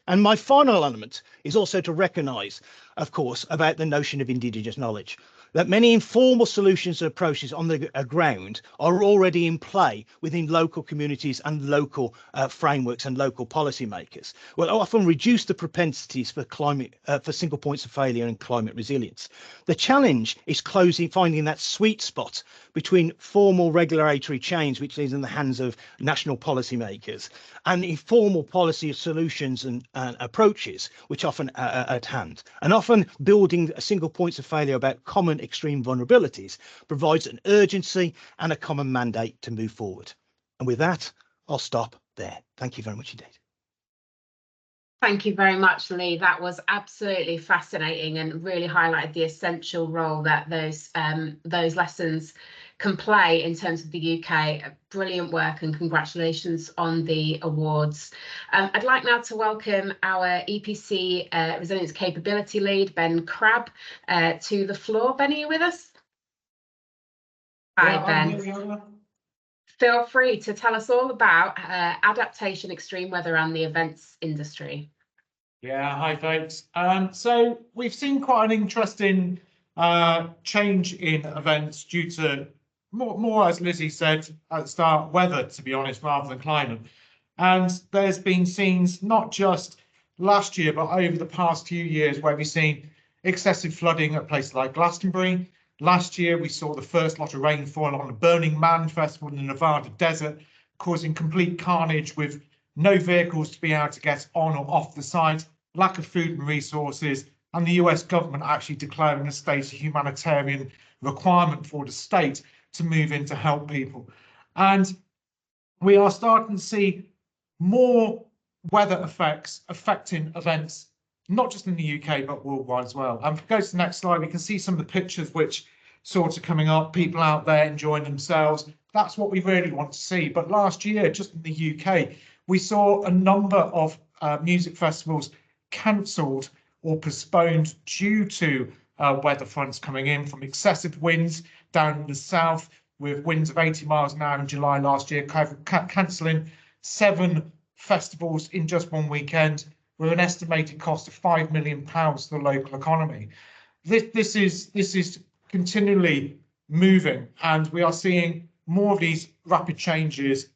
And my final element is also to recognise, of course, about the notion of indigenous knowledge, that many informal solutions and approaches on the ground are already in play within local communities and local frameworks and local policymakers, will often reduce the propensities for for single points of failure and climate resilience. The challenge is finding that sweet spot between formal regulatory change, which is in the hands of national policymakers, and informal policy solutions and approaches, which often are at hand. And often building single points of failure about common extreme vulnerabilities provides an urgency and a common mandate to move forward. And with that, I'll stop there. Thank you very much indeed. Thank you very much, Lee. That was absolutely fascinating and really highlighted the essential role that those lessons can play in terms of the UK. Brilliant work and congratulations on the awards. I'd like now to welcome our EPC Resilience Capability Lead, Ben Crabb, to the floor. Ben, are you with us? Hi, Ben. Feel free to tell us all about adaptation, extreme weather and the events industry. Yeah, hi folks. So we've seen quite an interesting change in events due to more, as Lizzie said at the start, weather, to be honest, rather than climate. And there's been scenes not just last year, but over the past few years where we've seen excessive flooding at places like Glastonbury. Last year, we saw the first lot of rainfall on the Burning Man Festival in the Nevada desert, causing complete carnage with no vehicles to be able to get on or off the site, lack of food and resources, and the US government actually declaring a state of humanitarian requirement for the state to move in to help people. And we are starting to see more weather effects affecting events, not just in the UK, but worldwide as well. And if we go to the next slide, we can see some of the pictures which sort of coming up, people out there enjoying themselves. That's what we really want to see. But last year, just in the UK, we saw a number of music festivals cancelled or postponed due to weather fronts coming in from excessive winds down in the south, with winds of 80 miles an hour in July last year, cancelling 7 festivals in just one weekend, with an estimated cost of £5 million to the local economy. This is continually moving, and we are seeing more of these rapid changes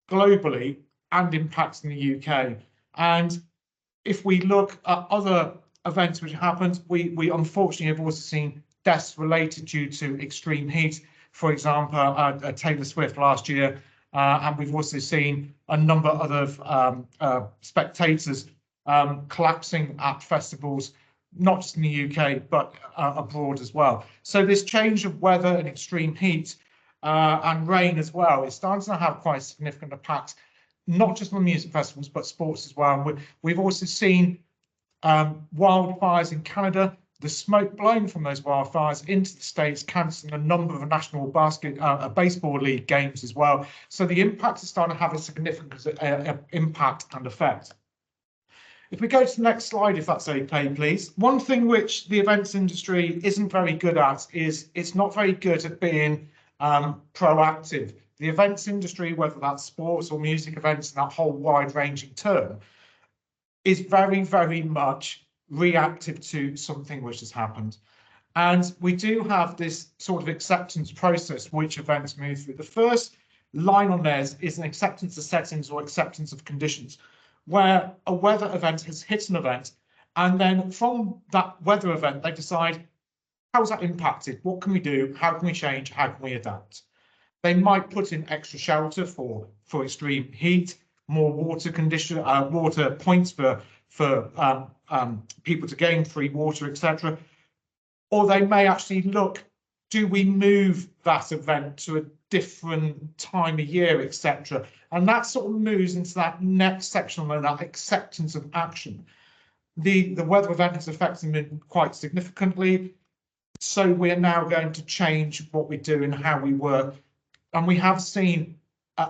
globally and impacts in the UK. And if we look at other events which happened, we unfortunately have also seen deaths related due to extreme heat. For example, Taylor Swift last year, and we've also seen a number of other spectators collapsing at festivals, not just in the UK, but abroad as well. So this change of weather and extreme heat and rain as well is starting to have quite a significant impact, not just on music festivals, but sports as well. And we've also seen wildfires in Canada, the smoke blown from those wildfires into the States, cancelling a number of national baseball league games as well. So the impact is starting to have a significant impact and effect. If we go to the next slide, if that's okay, please. One thing which the events industry isn't very good at is it's not very good at being proactive. The events industry, whether that's sports or music events and that whole wide-ranging term, is very, very much reactive to something which has happened. And we do have this sort of acceptance process which events move through. The first line on there is an acceptance of settings or acceptance of conditions, where a weather event has hit an event, and then from that weather event, they decide, how's that impacted? What can we do? How can we change? How can we adapt? They might put in extra shelter for extreme heat, more water water points for people to gain free water, etc. Or they may actually look, do we move that event to a different time of year, etc. And that sort of moves into that next section on that acceptance of action. The weather event has affected them quite significantly. So we're now going to change what we do and how we work. And we have seen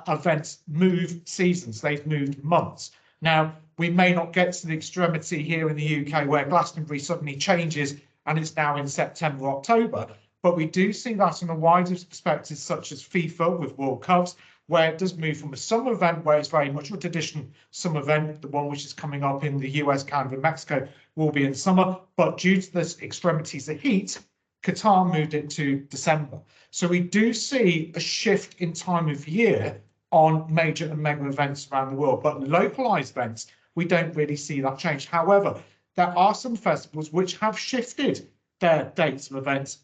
events move seasons, they've moved months. Now, we may not get to the extremity here in the UK where Glastonbury suddenly changes and it's now in September, October, but we do see that in a wider perspective, such as FIFA with World Cups, where it does move from a summer event where it's very much a traditional summer event. The one which is coming up in the US, Canada, Mexico will be in summer, but due to the extremities of heat, Qatar moved it to December. So we do see a shift in time of year on major and mega events around the world, but localized events, we don't really see that change. However, there are some festivals which have shifted their dates of events.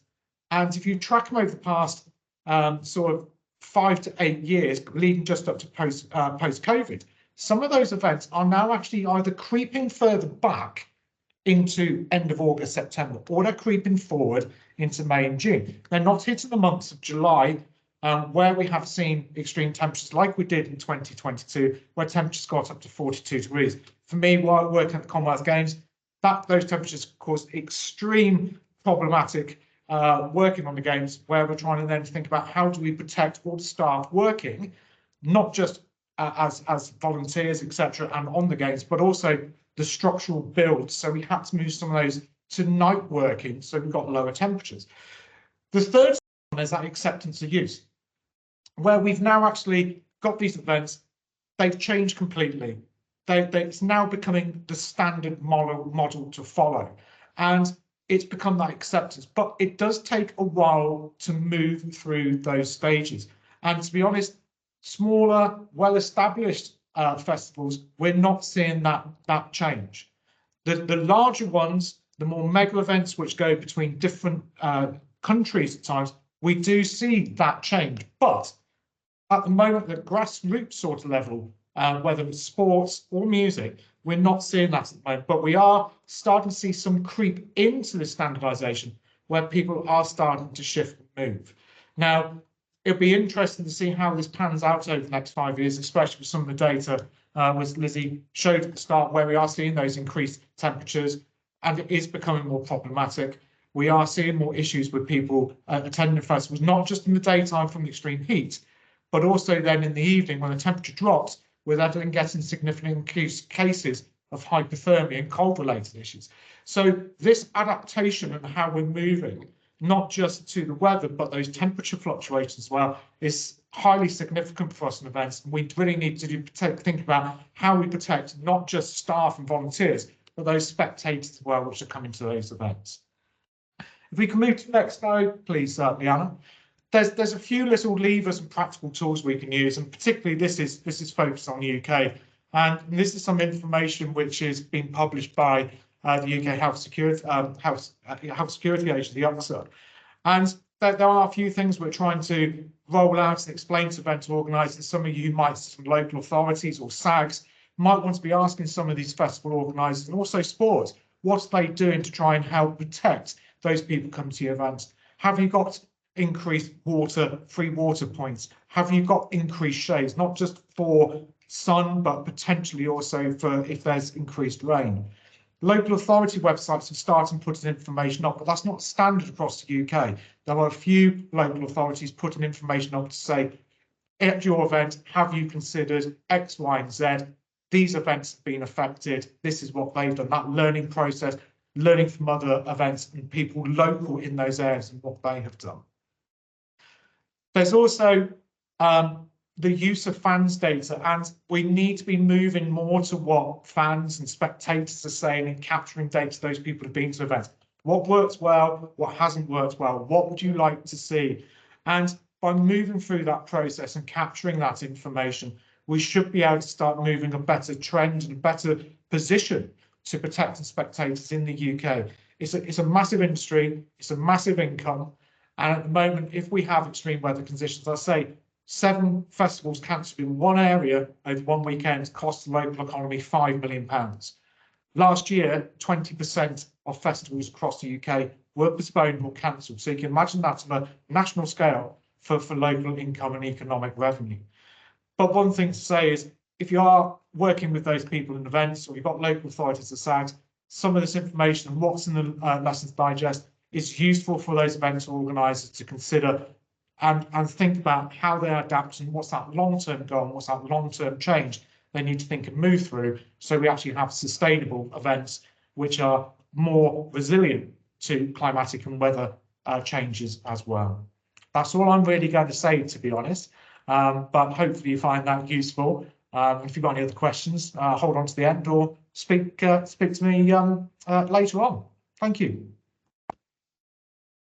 And if you track them over the past sort of 5 to 8 years, leading just up to post-COVID, some of those events are now actually either creeping further back into end of August, September, or they're creeping forward into May and June. They're not hitting the months of July, where we have seen extreme temperatures like we did in 2022, where temperatures got up to 42 degrees. For me, while working at the Commonwealth Games, those temperatures caused extreme problematic working on the games, where we're trying to then think about how do we protect all the staff working, not just as volunteers, etc., and on the games, but also the structural build. So we had to move some of those to night working, so we've got lower temperatures. The third one is that acceptance of use, where we've now actually got these events, they've changed completely. It's now becoming the standard model to follow. And it's become that acceptance, but it does take a while to move through those stages. And to be honest, smaller, well-established festivals, we're not seeing that change. The larger ones, the more mega events which go between different countries at times, we do see that change. But at the moment, the grassroots sort of level, whether it's sports or music, we're not seeing that at the moment, but we are starting to see some creep into the standardization where people are starting to shift and move. Now, it'll be interesting to see how this pans out over the next 5 years, especially with some of the data, as Lizzie showed at the start, where we are seeing those increased temperatures and it is becoming more problematic. We are seeing more issues with people attending festivals, not just in the daytime from the extreme heat, but also then in the evening when the temperature drops, we're then getting significant increased cases of hypothermia and cold-related issues. So this adaptation and how we're moving, not just to the weather, but those temperature fluctuations as well, is highly significant for us in events. We really need to think about how we protect not just staff and volunteers, but those spectators as well, which are coming to those events. If we can move to the next slide, please, Lianna. There's a few little levers and practical tools we can use, and particularly this is focused on the UK. And this is some information which is being published by the UK Health Security Agency, UPSA. And there are a few things we're trying to roll out and explain to event organisers. Some of you might, some local authorities or SAGs, might want to be asking some of these festival organisers and also sports, what are they doing to try and help protect those people coming to your events? Have you got increased free water points? Have you got increased shades, not just for sun, but potentially also for if there's increased rain? Local authority websites have started putting information up, but that's not standard across the UK. There are a few local authorities putting information up to say, at your event, have you considered X, Y, and Z? These events have been affected. This is what they've done. That learning process, learning from other events and people local in those areas and what they have done. There's also the use of fans data, and we need to be moving more to what fans and spectators are saying and capturing data those people have been to events. What works well, what hasn't worked well, what would you like to see? And by moving through that process and capturing that information, we should be able to start moving a better trend and a better position to protecting spectators in the UK. It's a massive industry, it's a massive income, and at the moment, if we have extreme weather conditions, I say 7 festivals cancelled in one area over one weekend cost the local economy £5 million. Last year, 20% of festivals across the UK were postponed or cancelled. So you can imagine that on a national scale for local income and economic revenue. But one thing to say is, if you are working with those people in events, or you've got local authorities to SAGs, some of this information and what's in the Lessons Digest is useful for those events organisers to consider and think about how they adapt and what's that long-term goal and what's that long-term change they need to think and move through, so we actually have sustainable events which are more resilient to climatic and weather changes as well. That's all I'm really going to say, to be honest, but hopefully you find that useful. If you've got any other questions, hold on to the end or speak to me later on. Thank you.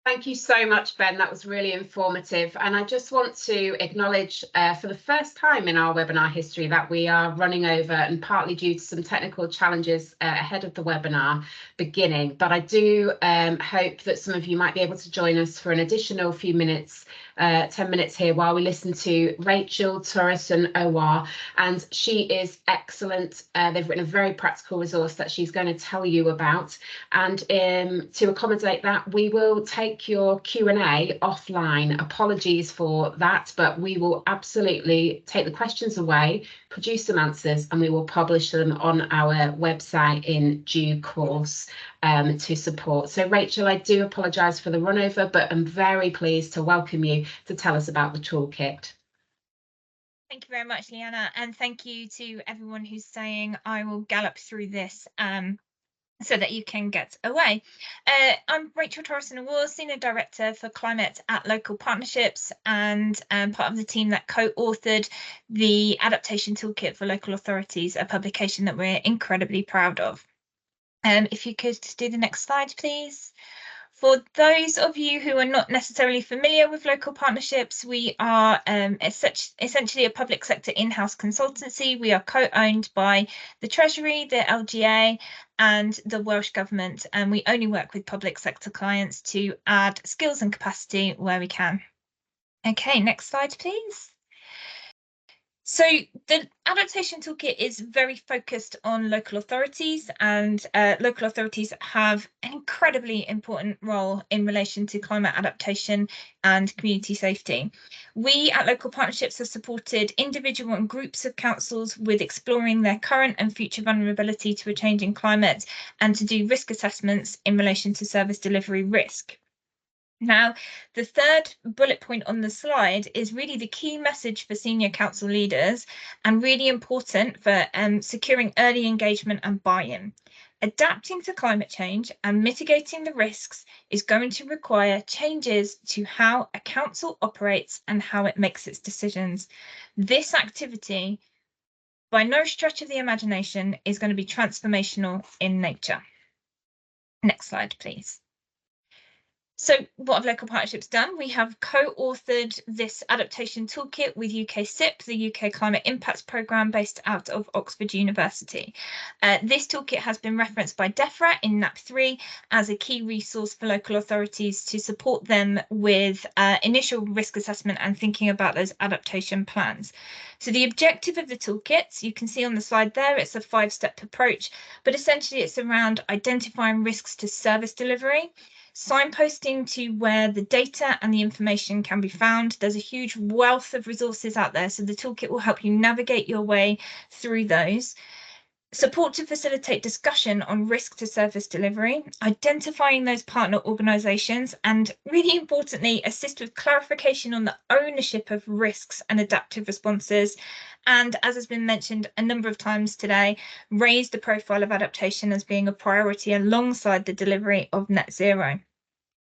Thank you so much, Ben. That was really informative. And I just want to acknowledge for the first time in our webinar history that we are running over, and partly due to some technical challenges ahead of the webinar beginning. But I do hope that some of you might be able to join us for an additional few minutes, 10 minutes here, while we listen to Rachel Toresen-Owuor, and she is excellent. They've written a very practical resource that she's going to tell you about. And to accommodate that, we will take your Q&A offline. Apologies for that, but we will absolutely take the questions away, produce some answers, and we will publish them on our website in due course to support. So Rachel, I do apologise for the run over, but I'm very pleased to welcome you to tell us about the toolkit. Thank you very much, Lianna, and thank you to everyone who's saying I will gallop through this so that you can get away. I'm Rachel Toresen-Owuor, Senior Director for Climate at Local Partnerships, and part of the team that co-authored the Adaptation Toolkit for Local Authorities, a publication that we're incredibly proud of. If you could do the next slide, please. For those of you who are not necessarily familiar with local partnerships, we are essentially a public sector in-house consultancy. We are co-owned by the Treasury, the LGA, and the Welsh Government, and we only work with public sector clients to add skills and capacity where we can. Okay, next slide, please. So the Adaptation Toolkit is very focused on local authorities, and local authorities have an incredibly important role in relation to climate adaptation and community safety. We at Local Partnerships have supported individual and groups of councils with exploring their current and future vulnerability to a changing climate, and to do risk assessments in relation to service delivery risk. Now, the third bullet point on the slide is really the key message for senior council leaders, and really important for securing early engagement and buy-in. Adapting to climate change and mitigating the risks is going to require changes to how a council operates and how it makes its decisions. This activity, by no stretch of the imagination, is going to be transformational in nature. Next slide, please. So what have Local Partnerships done? We have co-authored this adaptation toolkit with UK SIP, the UK Climate Impacts Programme based out of Oxford University. This toolkit has been referenced by DEFRA in NAP 3 as a key resource for local authorities to support them with initial risk assessment and thinking about those adaptation plans. So the objective of the toolkit, you can see on the slide there, it's a 5-step approach, but essentially it's around identifying risks to service delivery, signposting to where the data and the information can be found. There's a huge wealth of resources out there, so the toolkit will help you navigate your way through those. Support to facilitate discussion on risk to service delivery, identifying those partner organisations, and really importantly, assist with clarification on the ownership of risks and adaptive responses. And as has been mentioned a number of times today, raise the profile of adaptation as being a priority alongside the delivery of net zero.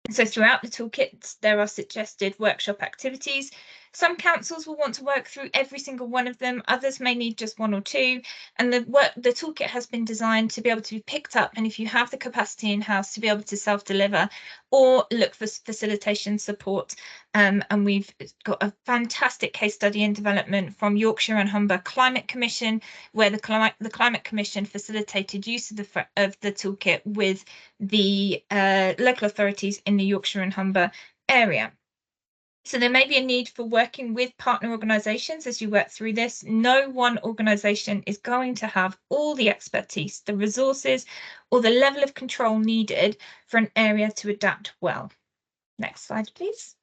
So throughout the toolkit, there are suggested workshop activities. Some councils will want to work through every single one of them. Others may need just one or two. And the toolkit has been designed to be able to be picked up. And if you have the capacity in-house to be able to self-deliver or look for facilitation support. And we've got a fantastic case study in development from Yorkshire and Humber Climate Commission, where the Climate Commission facilitated use of the toolkit with the local authorities in the Yorkshire and Humber area. So there may be a need for working with partner organisations as you work through this. No one organisation is going to have all the expertise, the resources, or the level of control needed for an area to adapt well. Next slide, please.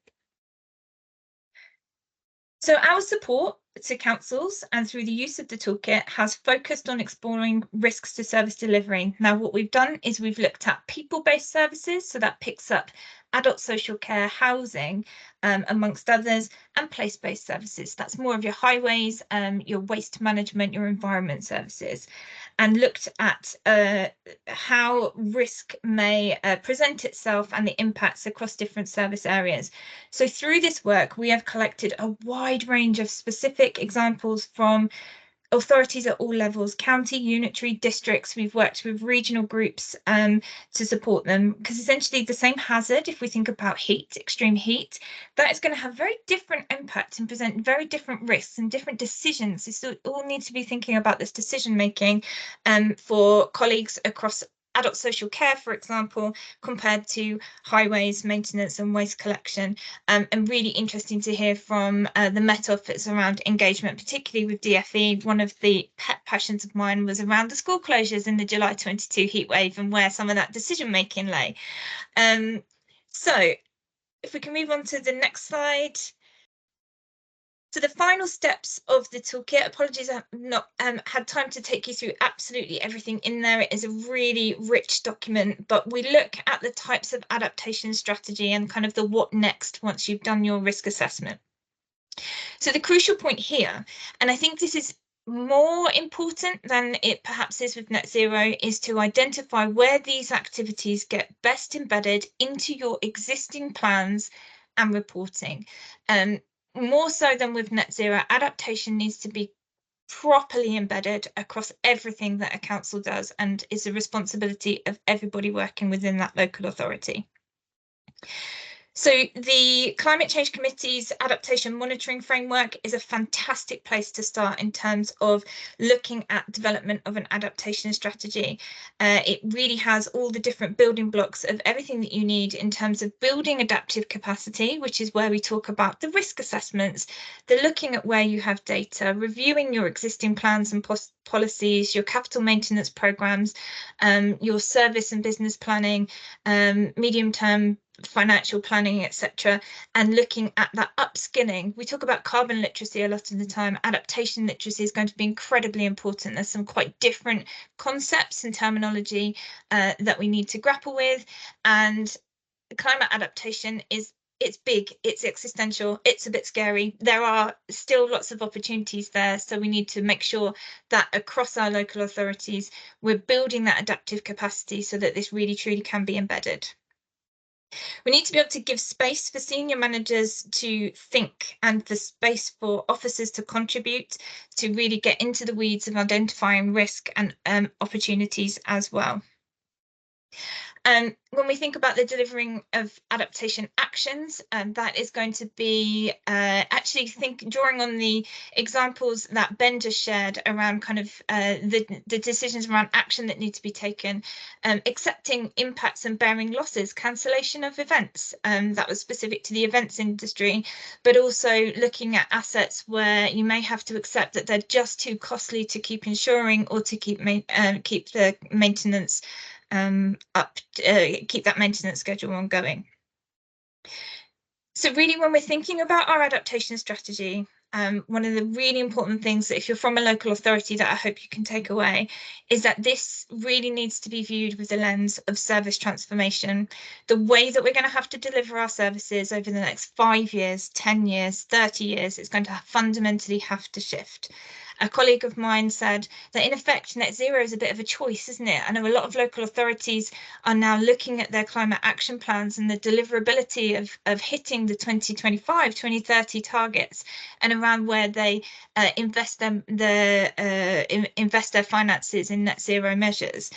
So our support to councils and through the use of the toolkit has focused on exploring risks to service delivery. Now, what we've done is we've looked at people-based services, so that picks up adult social care, housing, amongst others, and place-based services. That's more of your highways, your waste management, your environment services, and looked at how risk may present itself and the impacts across different service areas. So through this work, we have collected a wide range of specific examples from authorities at all levels, county, unitary, districts. We've worked with regional groups to support them, because essentially the same hazard, if we think about heat, extreme heat, that is going to have very different impacts and present very different risks and different decisions. So all need to be thinking about this decision making for colleagues across adult social care, for example, compared to highways, maintenance and waste collection. And really interesting to hear from the Met Office around engagement, particularly with DFE. One of the pet passions of mine was around the school closures in the July 22 heatwave and where some of that decision making lay. So if we can move on to the next slide. So the final steps of the toolkit, apologies I've not had time to take you through absolutely everything in there. It is a really rich document, but we look at the types of adaptation strategy and kind of the what next once you've done your risk assessment. So the crucial point here, and I think this is more important than it perhaps is with net zero, is to identify where these activities get best embedded into your existing plans and reporting. More so than with net zero, adaptation needs to be properly embedded across everything that a council does and is the responsibility of everybody working within that local authority. So the Climate Change Committee's adaptation monitoring framework is a fantastic place to start in terms of looking at development of an adaptation strategy. It really has all the different building blocks of everything that you need in terms of building adaptive capacity, which is where we talk about the risk assessments, the looking at where you have data, reviewing your existing plans and policies, your capital maintenance programs, your service and business planning, medium-term financial planning, etc., and looking at that upskilling. We talk about carbon literacy a lot of the time. Adaptation literacy is going to be incredibly important. There's some quite different concepts and terminology that we need to grapple with, and climate adaptation it's big, it's existential, it's a bit scary. There are still lots of opportunities there, so we need to make sure that across our local authorities we're building that adaptive capacity so that this really truly can be embedded. We need to be able to give space for senior managers to think and for space for officers to contribute, to really get into the weeds of identifying risk and opportunities as well. When we think about the delivering of adaptation actions, that is going to be actually drawing on the examples that Ben just shared around kind of the decisions around action that need to be taken, accepting impacts and bearing losses, cancellation of events, that was specific to the events industry, but also looking at assets where you may have to accept that they're just too costly to keep insuring or to keep the maintenance keep that maintenance schedule ongoing. So really, when we're thinking about our adaptation strategy, one of the really important things that if you're from a local authority that I hope you can take away is that this really needs to be viewed with the lens of service transformation. The way that we're going to have to deliver our services over the next 5 years, 10 years, 30 years, it's going to fundamentally have to shift. A colleague of mine said that in effect, net zero is a bit of a choice, isn't it? I know a lot of local authorities are now looking at their climate action plans and the deliverability of hitting the 2025, 2030 targets and around where they invest their finances in net zero measures.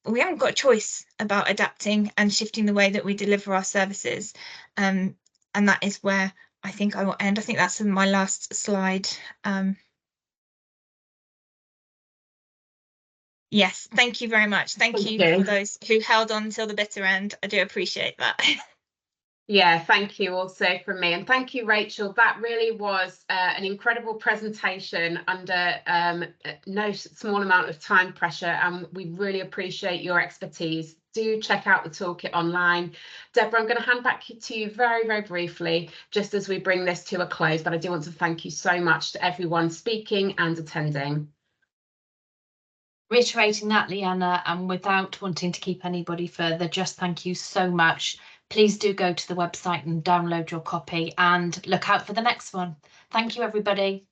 We haven't got a choice about adapting and shifting the way that we deliver our services. And that is where I think I will end. I think that's my last slide. Yes, thank you very much. Thank you for those who held on until the bitter end. I do appreciate that. Yeah, thank you also from me. And thank you, Rachel. That really was an incredible presentation under no small amount of time pressure. And we really appreciate your expertise. Do check out the toolkit online. Deborah, I'm going to hand back to you very, very briefly, just as we bring this to a close. But I do want to thank you so much to everyone speaking and attending. Reiterating that, Lianna, and without wanting to keep anybody further, just thank you so much. Please do go to the website and download your copy and look out for the next one. Thank you, everybody.